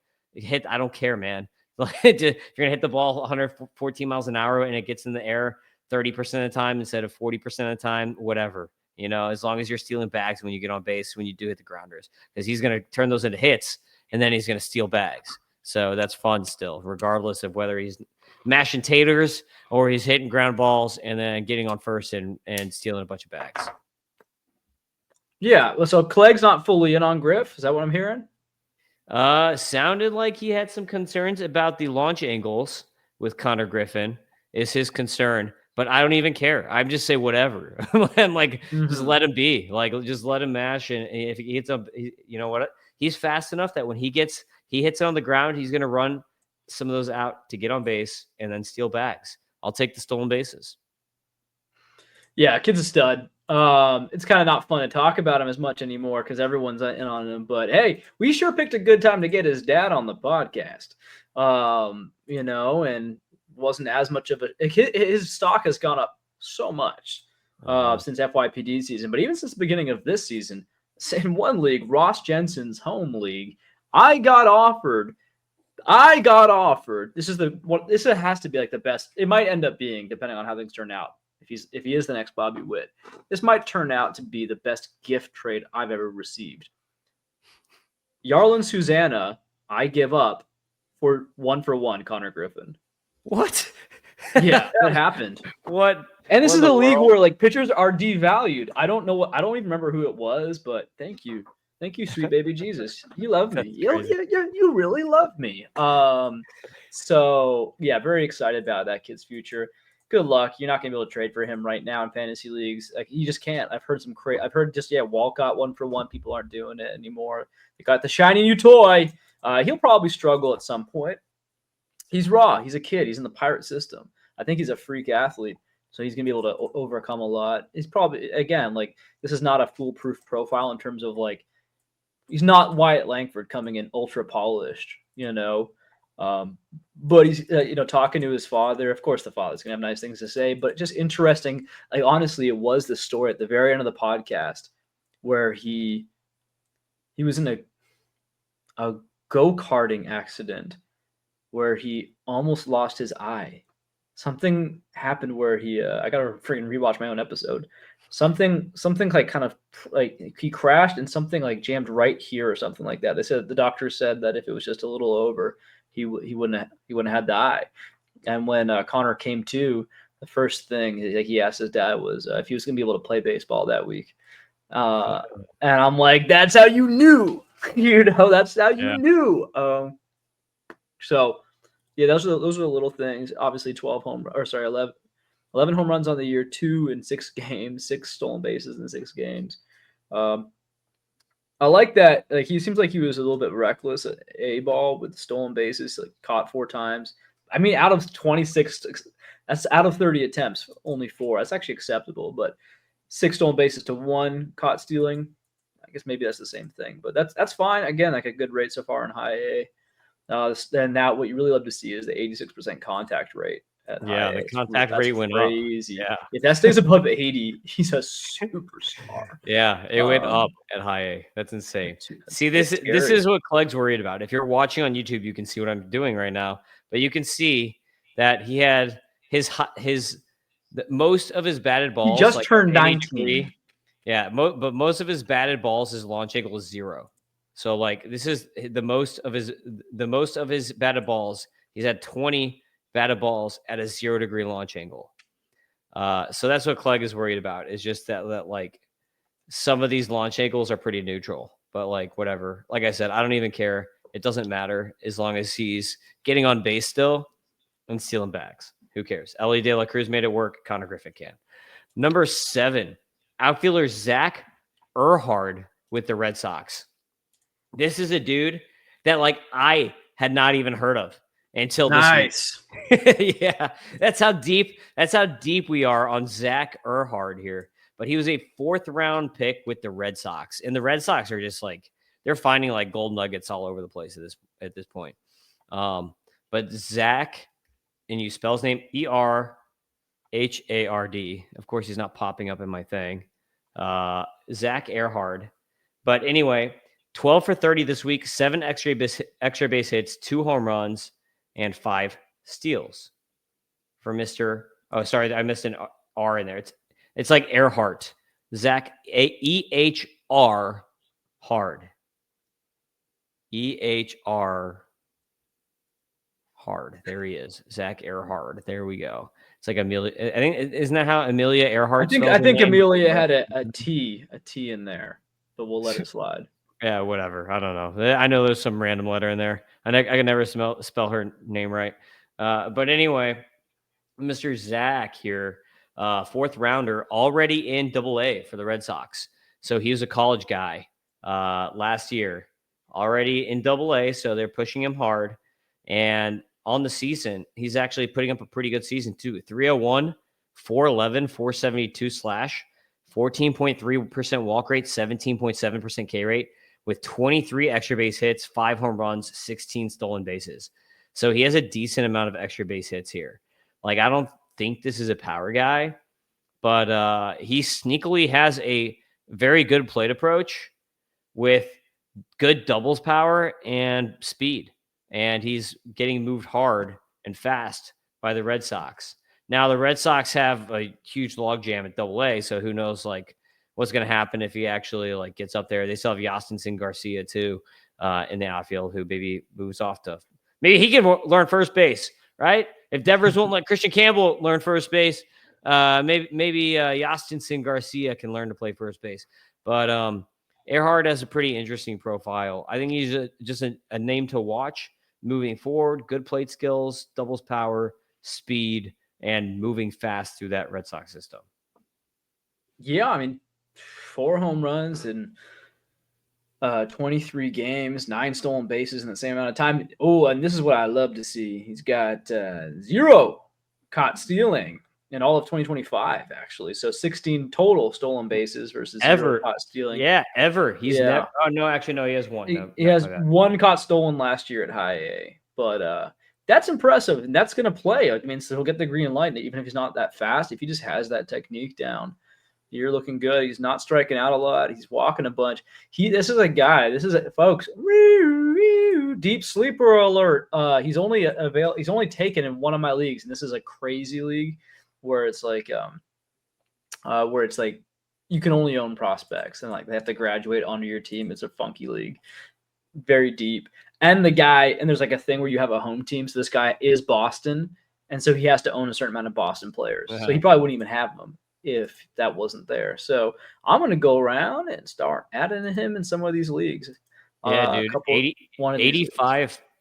I don't care, man. If you're going to hit the ball 114 miles an hour and it gets in the air 30% of the time instead of 40% of the time, whatever, as long as you're stealing bags when you get on base, when you do hit the grounders, because he's going to turn those into hits and then he's going to steal bags. So that's fun still, regardless of whether he's mashing taters or he's hitting ground balls and then getting on first and stealing a bunch of bags. Yeah, so Clegg's not fully in on Griff. Is that what I'm hearing? Sounded like he had some concerns about the launch angles with Connor Griffin is his concern, but I don't even care. I just say whatever. And just let him be. Like, just let him mash. And if he hits up, you know what? He's fast enough that when he hits it on the ground, he's going to run some of those out to get on base and then steal bags. I'll take the stolen bases. Yeah, kid's a stud. It's kind of not fun to talk about him as much anymore because everyone's in on him. But hey, we sure picked a good time to get his dad on the podcast. And wasn't as much of his stock has gone up so much since FYPD season, but even since the beginning of this season, in one league, Ross Jensen's home league, I got offered. This has to be like the best. It might end up being, depending on how things turn out. If he is the next Bobby Witt, this might turn out to be the best gift trade I've ever received. Yarlin Susanna, I give up for 1-for-1 Connor Griffin. What? Yeah, that happened. What? And this is a league where like pitchers are devalued. I don't even remember who it was, but thank you, sweet baby Jesus. You love me. You really love me. So yeah, very excited about that kid's future. Good luck. You're not going to be able to trade for him right now in fantasy leagues. Like, you just can't. I've heard Walcott 1-for-1. People aren't doing it anymore. They got the shiny new toy. He'll probably struggle at some point. He's raw. He's a kid. He's in the Pirate system. I think he's a freak athlete, so he's going to be able to overcome a lot. He's probably, again, like, this is not a foolproof profile in terms of, like, he's not Wyatt Langford coming in ultra polished, but he's, talking to his father. Of course, the father's going to have nice things to say, but just interesting. Like, honestly, it was the story at the very end of the podcast where he was in a go-karting accident where he almost lost his eye. something happened where I gotta freaking rewatch my own episode. Something like kind of like he crashed and something like jammed right here or something like that. They said the doctor said that if it was just a little over, he wouldn't have had to die. And when Connor came to, the first thing he asked his dad was if he was going to be able to play baseball that week. And I'm like, that's how you knew, that's how you knew. So yeah, those are the little things. Obviously, 11 home runs on the year, 2 in 6 games, 6 stolen bases in 6 games. I like that. Like he seems like he was a little bit reckless at Aceball with stolen bases, like caught 4 times. I mean, out of 26, that's out of 30 attempts, only 4. That's actually acceptable, but 6 stolen bases to 1 caught stealing. I guess maybe that's the same thing, but that's fine. Again, like a good rate so far in high A. Then that what you really love to see is the 86% contact rate at high A. The contact rate went up. Yeah. If that stays above 80, he's a superstar. Yeah, it went up at high A. That's insane. See, this is what Clegg's worried about. If you're watching on YouTube, you can see what I'm doing right now. But you can see that he had most of his batted balls. He just turned 19. Yeah, but most of his batted balls, his launch angle is 0. So like this is the most of his batted balls. He's had 20 batted balls at a 0-degree launch angle. So that's what Clegg is worried about. Is just that like some of these launch angles are pretty neutral, but like whatever. Like I said, I don't even care. It doesn't matter as long as he's getting on base still and stealing bags. Who cares? Ellie De La Cruz made it work. Connor Griffith can. Number 7, outfielder Zach Earhart with the Red Sox. This is a dude that like I had not even heard of until this week. Yeah, that's how deep we are on Zach Earhart here. But he was a 4th round pick with the Red Sox, and the Red Sox are just like they're finding like gold nuggets all over the place at this point. But Zach, and you spell his name Erhard. Of course, he's not popping up in my thing. Zach Earhart. But anyway, 12 for 30 this week, 7 extra base hits, 2 home runs, and 5 steals for Mr. Oh, sorry, I missed an R in there. It's like Earhart. Zach EHR hard. EHR hard. There he is. Zach Earhart. There we go. It's like Amelia. I think isn't that how Amelia Earhart? I think Amelia had a T in there, but we'll let it slide. Yeah, whatever. I don't know. I know there's some random letter in there. I can never spell her name right. But anyway, Mr. Zach here, 4th rounder, already in AA for the Red Sox. So he was a college guy last year, already in AA. So they're pushing him hard. And on the season, he's actually putting up a pretty good season too. 301, 411, 472 slash, 14.3% walk rate, 17.7% K rate, with 23 extra base hits, 5 home runs, 16 stolen bases. So he has a decent amount of extra base hits here. Like, I don't think this is a power guy, but he sneakily has a very good plate approach with good doubles power and speed. And he's getting moved hard and fast by the Red Sox. Now, the Red Sox have a huge logjam at AA, so who knows, like, what's going to happen if he actually, like, gets up there. They still have Yastinson Garcia, too, in the outfield, who maybe moves off to – maybe he can learn first base, right? If Devers won't let Christian Campbell learn first base, maybe Yastinson Garcia can learn to play first base. But Earhart has a pretty interesting profile. I think he's just a name to watch moving forward. Good plate skills, doubles power, speed, and moving fast through that Red Sox system. Yeah, I mean, 4 home runs in 23 games, 9 stolen bases in the same amount of time. Oh, and this is what I love to see. He's got 0 caught stealing in all of 2025, actually. So 16 total stolen bases versus 0 caught stealing. Yeah, ever. He's never. Oh, no, actually, no, he has 1. He has 1 caught stolen last year at high A. But that's impressive, and that's going to play. I mean, so he'll get the green light, even if he's not that fast. If he just has that technique down, You're looking good. He's not striking out a lot. He's walking a bunch. This is a guy. Folks. Deep sleeper alert. He's only taken in one of my leagues, and this is a crazy league where it's like you can only own prospects and like they have to graduate onto your team. It's a funky league, very deep. And there's like a thing where you have a home team. So this guy is Boston, and so he has to own a certain amount of Boston players. So he probably wouldn't even have them if that wasn't there. So I'm going to go around and start adding him in some of these leagues. Yeah, dude.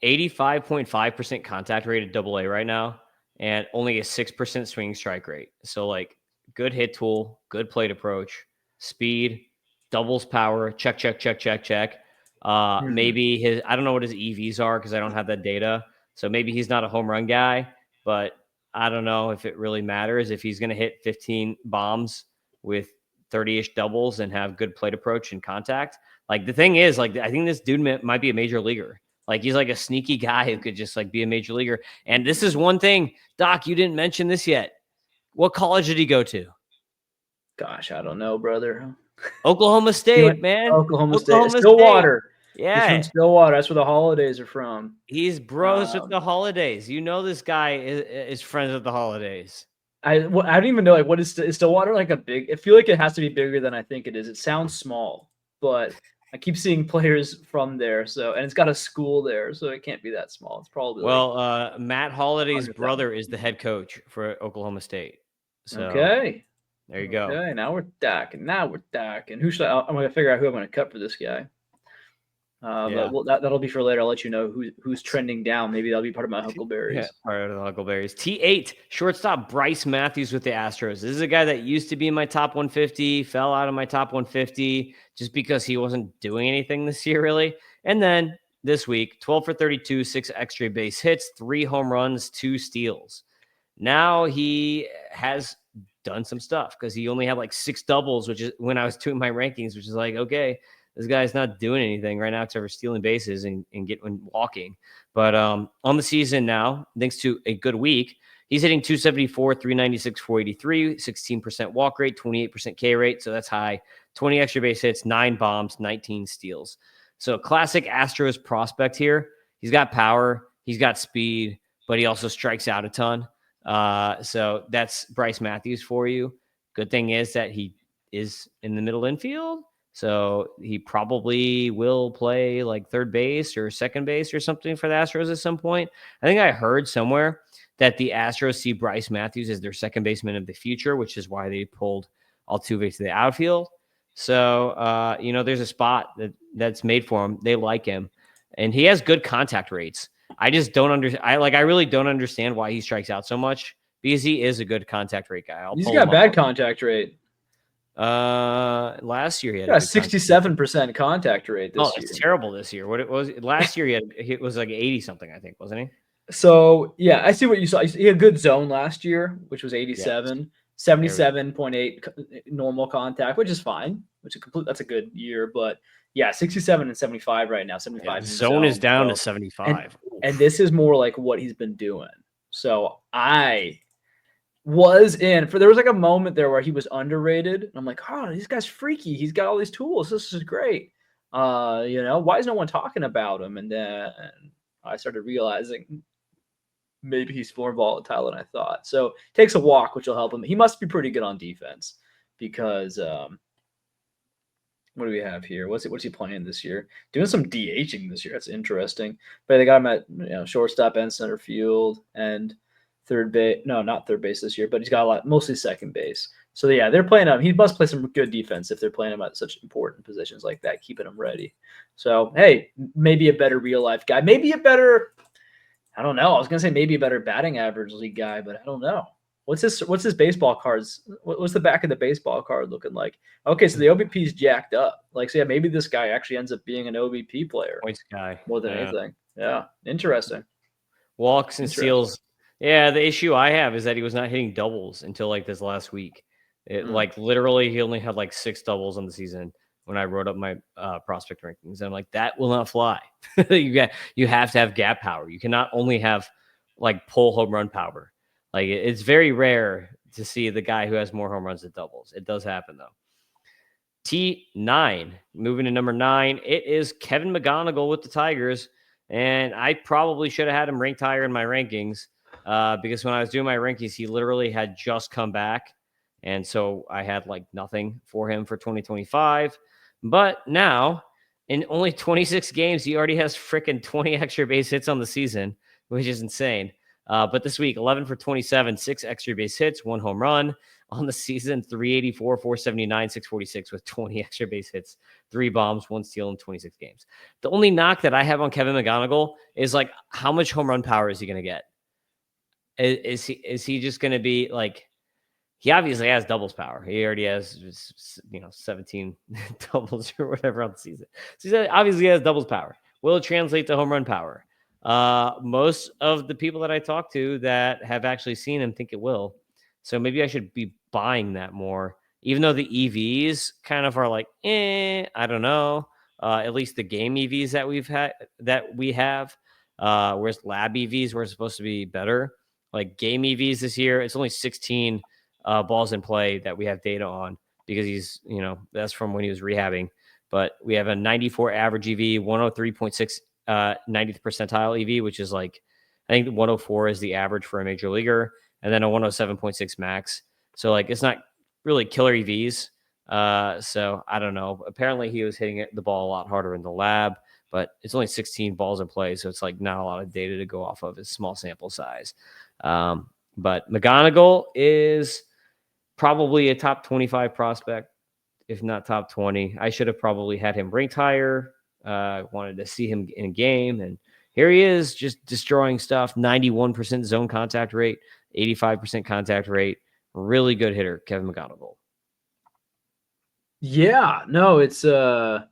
85.5% contact rate at AA right now, and only a 6% swing strike rate. So like good hit tool, good plate approach, speed, doubles power, check. Maybe I don't know what his EVs are because I don't have that data. So maybe he's not a home run guy, but I don't know if it really matters if he's going to hit 15 bombs with 30-ish doubles and have good plate approach and contact. Like the thing is, like I think this dude might be a major leaguer. Like he's like a sneaky guy who could just like be a major leaguer. And this is one thing, Doc, you didn't mention this yet. What college did he go to? Gosh, I don't know, brother. Oklahoma State, man. Oklahoma State. Stillwater. Yeah. He's from Stillwater. That's where the Holidays are from. He's bros with the Holidays. You know this guy is friends with the Holidays. I don't even know, like, what is Stillwater like a big? I feel like it has to be bigger than I think it is. It sounds small, but I keep seeing players from there. So, and it's got a school there, so it can't be that small. It's probably Matt Holiday's brother is the head coach for Oklahoma State. So okay, there you go. Okay, now we're docking. And who should I'm going to figure out who I'm going to cut for this guy. But that'll be for later. I'll let you know who's trending down. Maybe that'll be part of my Huckleberries. Yeah, part of the Huckleberries. T8 shortstop Bryce Matthews with the Astros. This is a guy that used to be in my top 150, fell out of my top 150 just because he wasn't doing anything this year really. And then this week, 12 for 32, 6 extra base hits, 3 home runs, 2 steals. Now he has done some stuff because he only had like 6 doubles, which is when I was doing my rankings, which is like, okay, this guy's not doing anything right now except for stealing bases and getting walking. But on the season now, thanks to a good week, he's hitting 274, 396, 483, 16% walk rate, 28% K rate. So that's high. 20 extra base hits, 9 bombs, 19 steals. So classic Astros prospect here. He's got power. He's got speed, but he also strikes out a ton. So that's Bryce Matthews for you. Good thing is that he is in the middle infield. So he probably will play like third base or second base or something for the Astros at some point. I think I heard somewhere that the Astros see Bryce Matthews as their second baseman of the future, which is why they pulled Altuve to the outfield. So, there's a spot that's made for him. They like him, and he has good contact rates. I just don't understand. I really don't understand why he strikes out so much because he is a good contact rate guy. He's got bad contact rate. Last year he had a 67% contact rate. This year. It's terrible this year. What it was last year, it was like 80 something, I think, wasn't he? So yeah, I see what you saw. He had a good zone last year, which was 87, 77.8 normal contact, which is fine. That's a good year, but yeah, 67 and 75 right now. 75 zone is down to 75, and this is more like what he's been doing. So there was like a moment there where he was underrated. And I'm like, oh, this guy's freaky. He's got all these tools. This is great. Why is no one talking about him? And then I started realizing maybe he's more volatile than I thought. So takes a walk, which will help him. He must be pretty good on defense because what do we have here? What's he playing this year? Doing some DHing this year. That's interesting. But they got him at shortstop and center field and third base. No, not third base this year, but he's got a lot, mostly second base. So yeah, they're playing him. He must play some good defense if they're playing him at such important positions like that, keeping him ready. So hey, maybe a better real life guy, maybe a better, I don't know. I was gonna say maybe a better batting average league guy, but I don't know. What's his baseball cards? What's the back of the baseball card looking like? Okay, so the OBP is jacked up. So yeah, maybe this guy actually ends up being an OBP player. Points guy. More than anything. Yeah, interesting. Walks and steals. Yeah, the issue I have is that he was not hitting doubles until like this last week. Like literally, he only had like 6 doubles on the season when I wrote up my prospect rankings. And I'm like, that will not fly. You have to have gap power. You cannot only have like pull home run power. Like it's very rare to see the guy who has more home runs than doubles. It does happen though. T9, moving to number 9, it is Kevin McGonigal with the Tigers, and I probably should have had him ranked higher in my rankings because when I was doing my rankings, he literally had just come back, and so I had like nothing for him for 2025. But now, in only 26 games, he already has freaking 20 extra base hits on the season, which is insane. But this week, 11 for 27, 6 extra base hits, 1 home run. On the season, 384, 479, 646 with 20 extra base hits, 3 bombs, 1 steal in 26 games. The only knock that I have on Kevin McGonigal is like, how much home run power is he going to get? Is he just going to be like, he obviously has doubles power. He already has, 17 doubles or whatever on the season. So he obviously has doubles power. Will it translate to home run power? Most of the people that I talk to that have actually seen him think it will. So maybe I should be buying that more, even though the EVs kind of are like, I don't know. At least the game EVs that we have, whereas lab EVs were supposed to be better. Like game EVs this year, it's only 16 balls in play that we have data on because he's, that's from when he was rehabbing. But we have a 94 average EV, 103.6 90th percentile EV, which is like, I think 104 is the average for a major leaguer, and then a 107.6 max. So like, it's not really killer EVs. So I don't know. Apparently he was hitting the ball a lot harder in the lab, but it's only 16 balls in play. So it's like not a lot of data to go off of. It's small sample size. But McGonigal is probably a top 25 prospect, if not top 20. I should have probably had him ranked higher. Wanted to see him in a game, and here he is just destroying stuff. 91% zone contact rate, 85% contact rate. Really good hitter, Kevin McGonigal. Yeah, no, it's a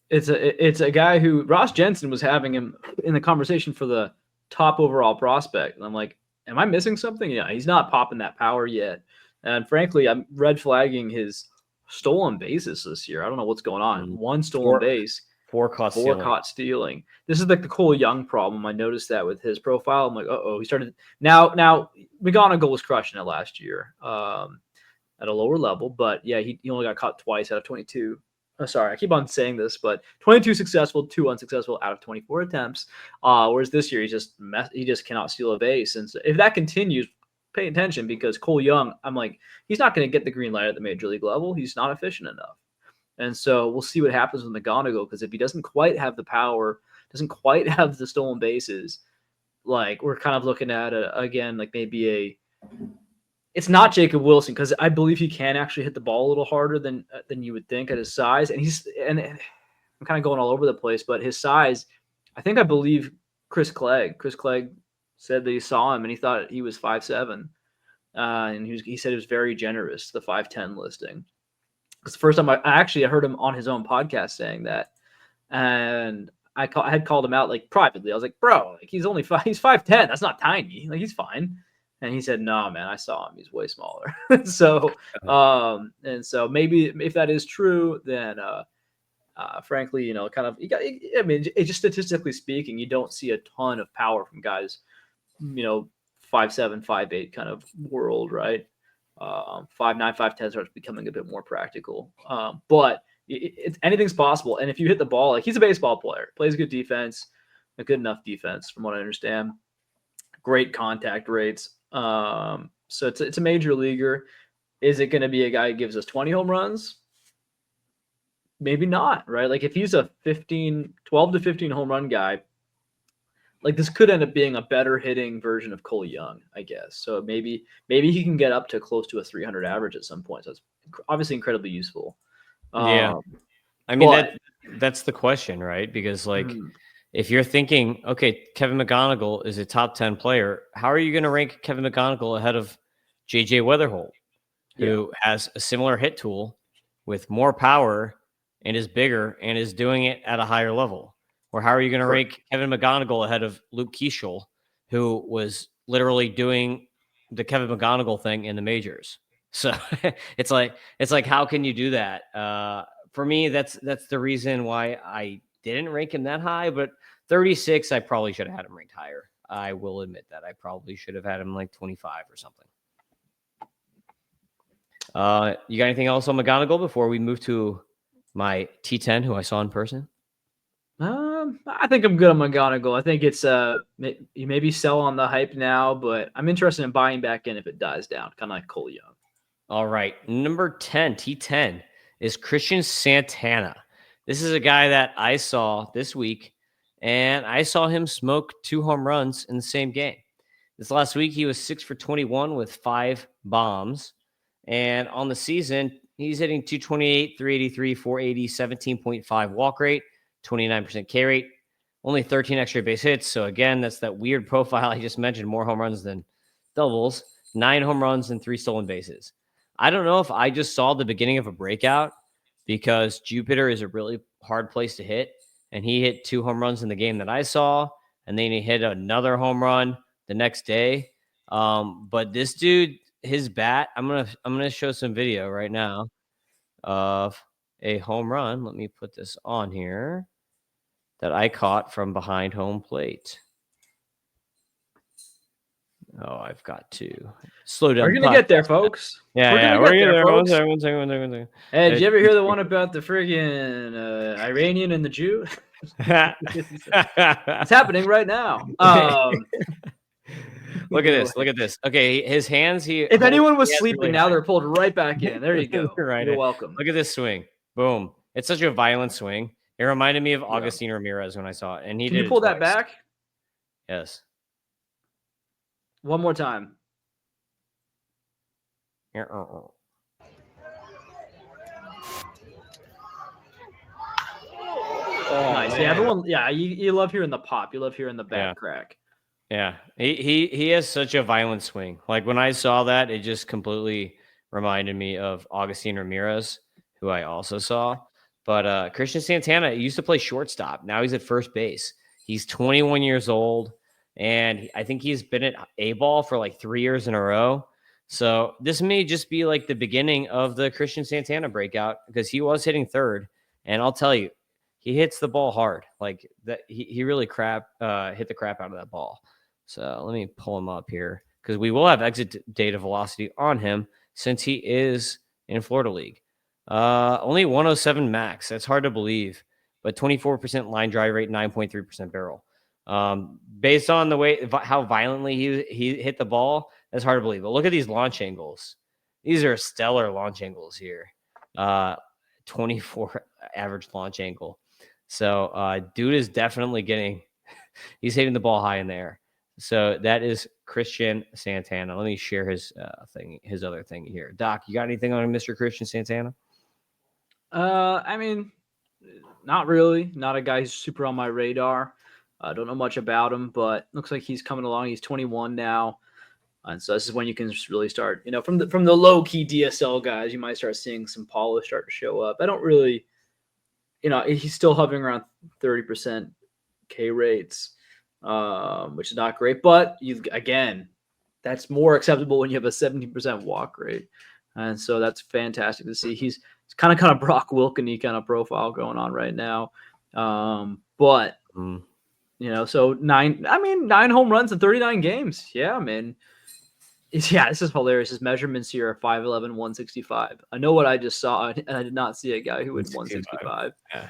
guy who Ross Jensen was having him in the conversation for the top overall prospect. And I'm like, am I missing something? Yeah, he's not popping that power yet. And frankly, I'm red flagging his stolen bases this year. I don't know what's going on. 1 stolen base, 4 caught stealing. This is like the Cole Young problem. I noticed that with his profile. I'm like, he started now McGonigal was crushing it last year at a lower level, but yeah, he only got caught twice out of 22. Oh, sorry, I keep on saying this, but 22 successful, 2 unsuccessful out of 24 attempts. Whereas this year he just cannot steal a base, and so if that continues, pay attention because Cole Young, I'm like, he's not going to get the green light at the major league level. He's not efficient enough. And so we'll see what happens with McGonigal, because if he doesn't quite have the power, doesn't quite have the stolen bases, like we're kind of looking at again, like maybe it's not Jacob Wilson, because I believe he can actually hit the ball a little harder than you would think at his size. And I'm kind of going all over the place, but his size, I believe Chris Clegg said that he saw him and he thought he was 5'7", and he said he was very generous, the 5'10" listing. It's the first time I heard him on his own podcast saying that, and I had called him out like privately. I was like, bro, like he's 5'10". That's not tiny. Like he's fine. And he said, no, man, I saw him. He's way smaller. So maybe if that is true, then frankly, kind of, just statistically speaking, you don't see a ton of power from guys, 5'7", 5'8" kind of world, right? 5'9", 5'10" starts becoming a bit more practical. But anything's possible. And if you hit the ball, like he's a baseball player, plays good defense, a good enough defense from what I understand, great contact rates. So it's a major leaguer. Is it going to be a guy who gives us 20 home runs? Maybe not, right? Like if he's a 12 to 15 home run guy, like this could end up being a better hitting version of Cole Young, I guess. So maybe he can get up to close to a 300 average at some point. So it's obviously incredibly useful. Yeah. I mean, that's the question, right? Because like, if you're thinking, okay, Kevin McGonigal is a top 10 player, how are you going to rank Kevin McGonigal ahead of JJ Weatherholt, who has a similar hit tool with more power and is bigger and is doing it at a higher level? Or how are you going to rank Kevin McGonigal ahead of Luke Keeschel, who was literally doing the Kevin McGonigal thing in the majors? So it's like, how can you do that? For me, that's the reason why I didn't rank him that high, but 36, I probably should have had him ranked higher. I will admit that I probably should have had him like 25 or something. You got anything else on McGonagall before we move to my T10, who I saw in person? I think I'm good on McGonagall. I think it's you maybe sell on the hype now, but I'm interested in buying back in if it dies down, kind of like Cole Young. All right, number 10, T10 is Christian Santana. This is a guy that I saw this week, and I saw him smoke 2 home runs in the same game. This last week, he was 6 for 21 with 5 bombs. And on the season, he's hitting 228, 383, 480, 17.5 walk rate, 29% K rate, only 13 extra base hits. So again, that's that weird profile I just mentioned, more home runs than doubles, 9 home runs and 3 stolen bases. I don't know if I just saw the beginning of a breakout because Jupiter is a really hard place to hit. And he hit 2 home runs in the game that I saw. And then he hit another home run the next day. But this dude, his bat, I'm gonna show some video right now of a home run. Let me put this on here that I caught from behind home plate. Oh, I've got to slow down. We're gonna get there, folks. Yeah, we're yeah, gonna get there, folks. One second. Hey, did you ever hear the one about the friggin' Iranian and the Jew? It's happening right now. Look at this. Okay, his hands. If anyone was sleeping, now they're pulled right back in. There you go. Right. You're welcome. Look at this swing. Boom. It's such a violent swing. It reminded me of Agustin Ramirez when I saw it. And he Can you pull that back? Yes. One more time. Oh, nice. Man. Yeah, everyone. Yeah, you love hearing the pop. You love hearing the back crack. Yeah, he has such a violent swing. Like when I saw that, it just completely reminded me of Agustin Ramirez, who I also saw. But Christian Santana used to play shortstop. Now he's at first base. He's 21 years old, and I think he's been at Aceball for like 3 years in a row. So this may just be like the beginning of the Christian Santana breakout because he was hitting third, and I'll tell you, he hits the ball hard. Like that, he really hit the crap out of that ball. So let me pull him up here because we will have exit data velocity on him since he is in Florida League. Only 107 max. That's hard to believe, but 24% line drive rate, 9.3% barrel. Based on the way how violently he hit the ball, that's hard to believe. But look at these launch angles. These are stellar launch angles here. 24 average launch angle. So dude is definitely he's hitting the ball high in the air. So that is Christian Santana. Let me share his other thing here. Doc, you got anything on Mr. Christian Santana? I mean, not really. Not a guy who's super on my radar. I don't know much about him, but looks like he's coming along. He's 21 now. And so this is when you can just really start, from the low key DSL guys, you might start seeing some polish start to show up. I don't really, he's still hovering around 30% K rates, which is not great. But that's more acceptable when you have a 17% walk rate. And so that's fantastic to see. He's kind of Brock Wilken-y kind of profile going on right now. So 9 home runs in 39 games. Yeah, man. Yeah, this is hilarious. His measurements here are 5'11", 165. I know what I just saw, and I did not see a guy who had 165. Yeah.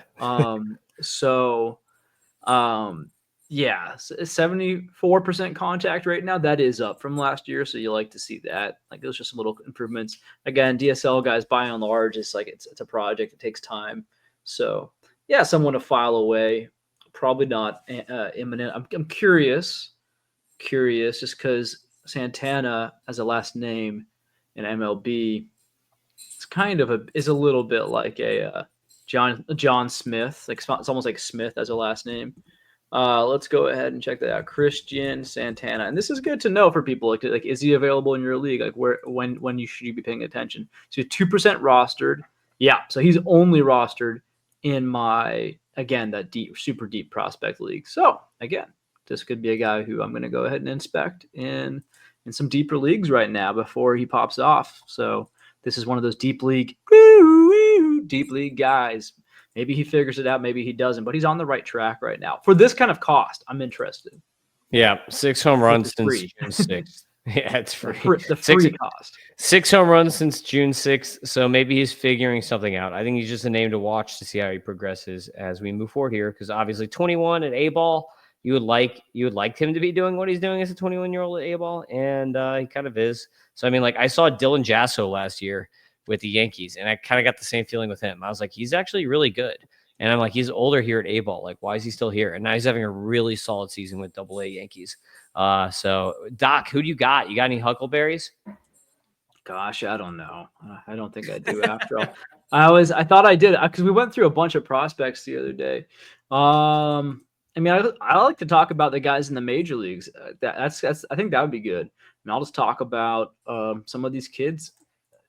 74% contact rate now. That is up from last year, so you like to see that. Like those just some little improvements. Again, DSL guys, by and large, it's like it's a project. It takes time. So yeah, someone to file away. Probably not imminent. I'm curious just because Santana as a last name in MLB, is a little bit like a John Smith. Like it's almost like Smith as a last name. Let's go ahead and check that out. Christian Santana, and this is good to know for people. Like is he available in your league? Like when you should be paying attention? So 2% rostered. Yeah, so he's only rostered in my that super deep prospect league. So again, this could be a guy who I'm going to go ahead and inspect in some deeper leagues right now before he pops off. So this is one of those deep league guys. Maybe he figures it out. Maybe he doesn't, but he's on the right track right now. For this kind of cost, I'm interested. Yeah, 6 home runs since June 6th. Yeah, it's free. The free cost. 6 home runs since June 6th, so maybe he's figuring something out. I think he's just a name to watch to see how he progresses as we move forward here, because obviously 21 at A-ball, you would like him to be doing what he's doing as a 21-year-old at A-ball, and he kind of is. So, I mean, like, I saw Dylan Jasso last year with the Yankees, and I kind of got the same feeling with him. I was like, he's actually really good. And I'm like, he's older here at A-ball. Like, why is he still here? And now he's having a really solid season with Double-A Yankees. So, Doc, who do you got? You got any Huckleberries? Gosh, I don't know. I don't think I do after all. I thought I did, because we went through a bunch of prospects the other day. I mean, I like to talk about the guys in the major leagues. That's I think that would be good. And I'll just talk about some of these kids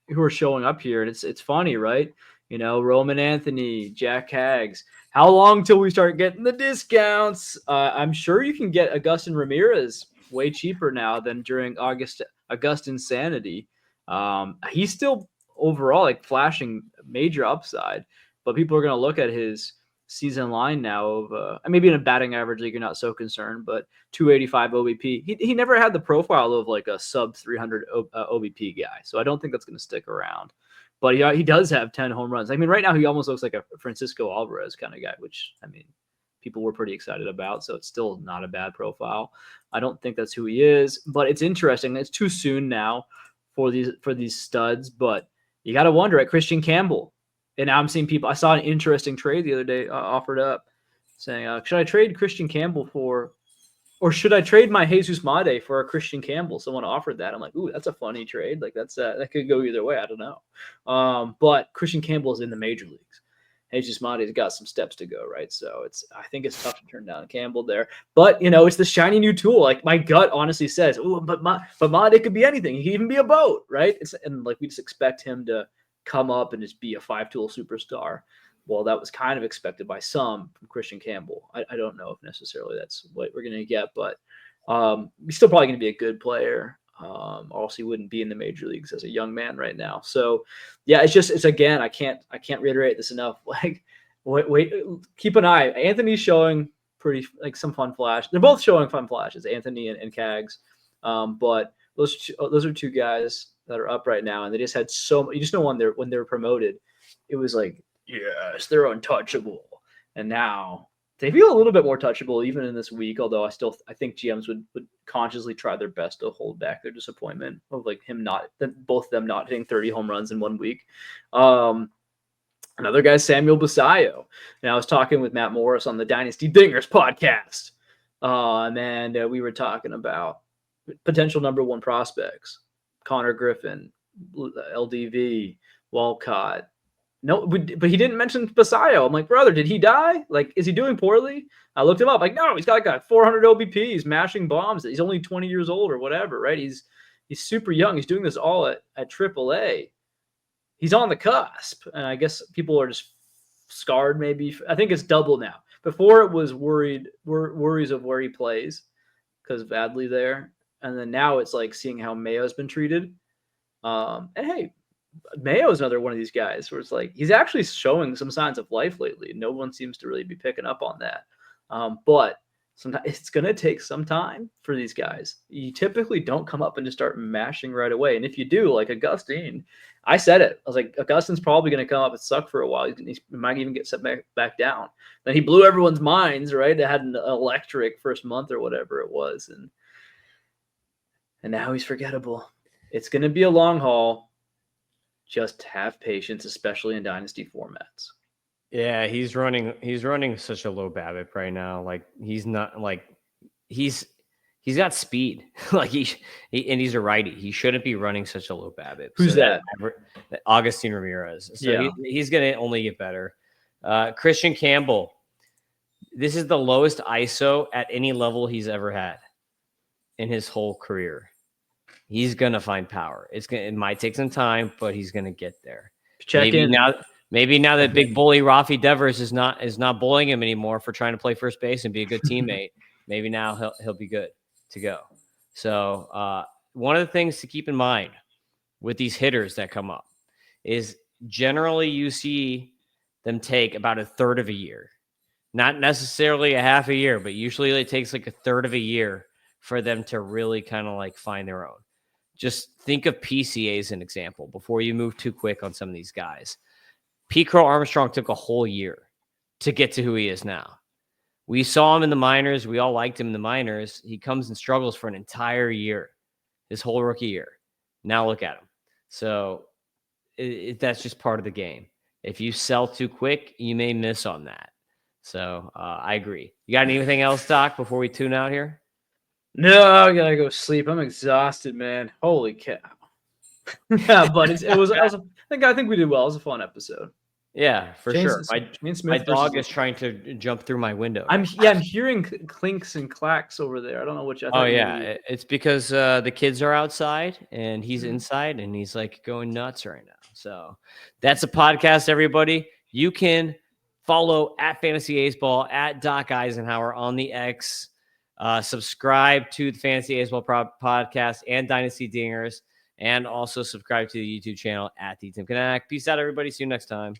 who are showing up here, and it's funny, right? You know, Roman Anthony, Jack Haggs. How long till we start getting the discounts? I'm sure you can get Agustin Ramirez way cheaper now than during August Insanity. He's still overall like flashing major upside, but people are going to look at his season line now of maybe in a batting average league you're not so concerned, but 285 OBP. He never had the profile of like a sub 300 OBP guy, so I don't think that's going to stick around. But he does have 10 home runs. I mean, right now he almost looks like a Francisco Alvarez kind of guy, which, I mean, people were pretty excited about, so it's still not a bad profile. I don't think that's who he is, but it's interesting. It's too soon now for these studs, but you got to wonder at Christian Campbell. And now I'm seeing people. I saw an interesting trade the other day offered up, saying, "Should I trade Christian Campbell or should I trade my Jesus Made for a Christian Campbell?" Someone offered that. I'm like, "Ooh, that's a funny trade. Like that could go either way. I don't know." But Christian Campbell is in the major leagues. Jesus Made's got some steps to go, right? So I think it's tough to turn down Campbell there. But it's the shiny new tool. Like my gut honestly says, "Ooh, but Made could be anything. He could even be a boat, right?" And like we just expect him to come up and just be a 5-tool superstar. Well, that was kind of expected by some from Christian Campbell. I don't know if necessarily that's what we're going to get, but he's still probably going to be a good player. Or else he wouldn't be in the major leagues as a young man right now. So, yeah, it's again, I can't reiterate this enough. Like, wait, keep an eye. Anthony's showing pretty like some fun flash. They're both showing fun flashes, Anthony and Kaggs. But those are two guys that are up right now, and they just had you just know when they were promoted, it was like, yes, they're untouchable, and now they feel a little bit more touchable even in this week. Although I think GMs would consciously try their best to hold back their disappointment of like both of them not hitting 30 home runs in 1 week. Another guy, Samuel Basayo, and I was talking with Matt Morris on the Dynasty Dingers podcast, and we were talking about potential number one prospects: Connor Griffin, LDV, Walcott. No, but he didn't mention Basayo. I'm like, brother, did he die? Like, is he doing poorly? I looked him up. Like, no, he's got like a 400 OBP. He's mashing bombs. He's only 20 years old or whatever, right? He's super young. He's doing this all at AAA. He's on the cusp, and I guess people are just scarred. Maybe I think it's double now. Before it was worries of where he plays because of Adley there, and then now it's like seeing how Mayo's been treated. And hey, Mayo is another one of these guys where it's like he's actually showing some signs of life lately. No one seems to really be picking up on that. But sometimes it's going to take some time for these guys. You typically don't come up and just start mashing right away. And if you do, like Augustine, I said it. I was like, Augustine's probably going to come up and suck for a while. He might even get set back down. Then he blew everyone's minds, right? They had an electric first month or whatever it was. And now he's forgettable. It's going to be a long haul. Just have patience, especially in dynasty formats. Yeah, he's running such a low BABIP right now. Like he's not like he's got speed. Like and he's a righty. He shouldn't be running such a low BABIP. Who's that? Augustine Ramirez. So yeah, he's gonna only get better. Christian Campbell. This is the lowest ISO at any level he's ever had in his whole career. He's gonna find power. It might take some time, but he's gonna get there. Maybe now that big bully Rafi Devers is not bullying him anymore for trying to play first base and be a good teammate. Maybe now he'll be good to go. So one of the things to keep in mind with these hitters that come up is generally you see them take about a third of a year, not necessarily a half a year, but usually it takes like a third of a year for them to really kind of like find their own. just think of PCA as an example before you move too quick on some of these guys. Pete Crow Armstrong took a whole year to get to who he is now. We saw him in the minors. We all liked him in the minors. He comes and struggles for an entire year, his whole rookie year. Now look at him. So that's just part of the game. If you sell too quick, you may miss on that. So I agree. You got anything else, Doc, before we tune out here? No, I gotta go sleep. I'm exhausted, man. Holy cow. Yeah, but I think we did well. It was a fun episode. Yeah, for sure. My dog is versus- trying to jump through my window. I'm hearing clinks and clacks over there. I don't know what you. Oh yeah, it's because the kids are outside and he's inside and he's like going nuts right now. So that's a podcast, everybody. You can follow at Fantasy Aceball, at Doc Eisenhauer on the X. Subscribe to the Fantasy Aceball podcast and Dynasty Dingers, and also subscribe to the YouTube channel at the Tim Kanak. Peace out, everybody. See you next time.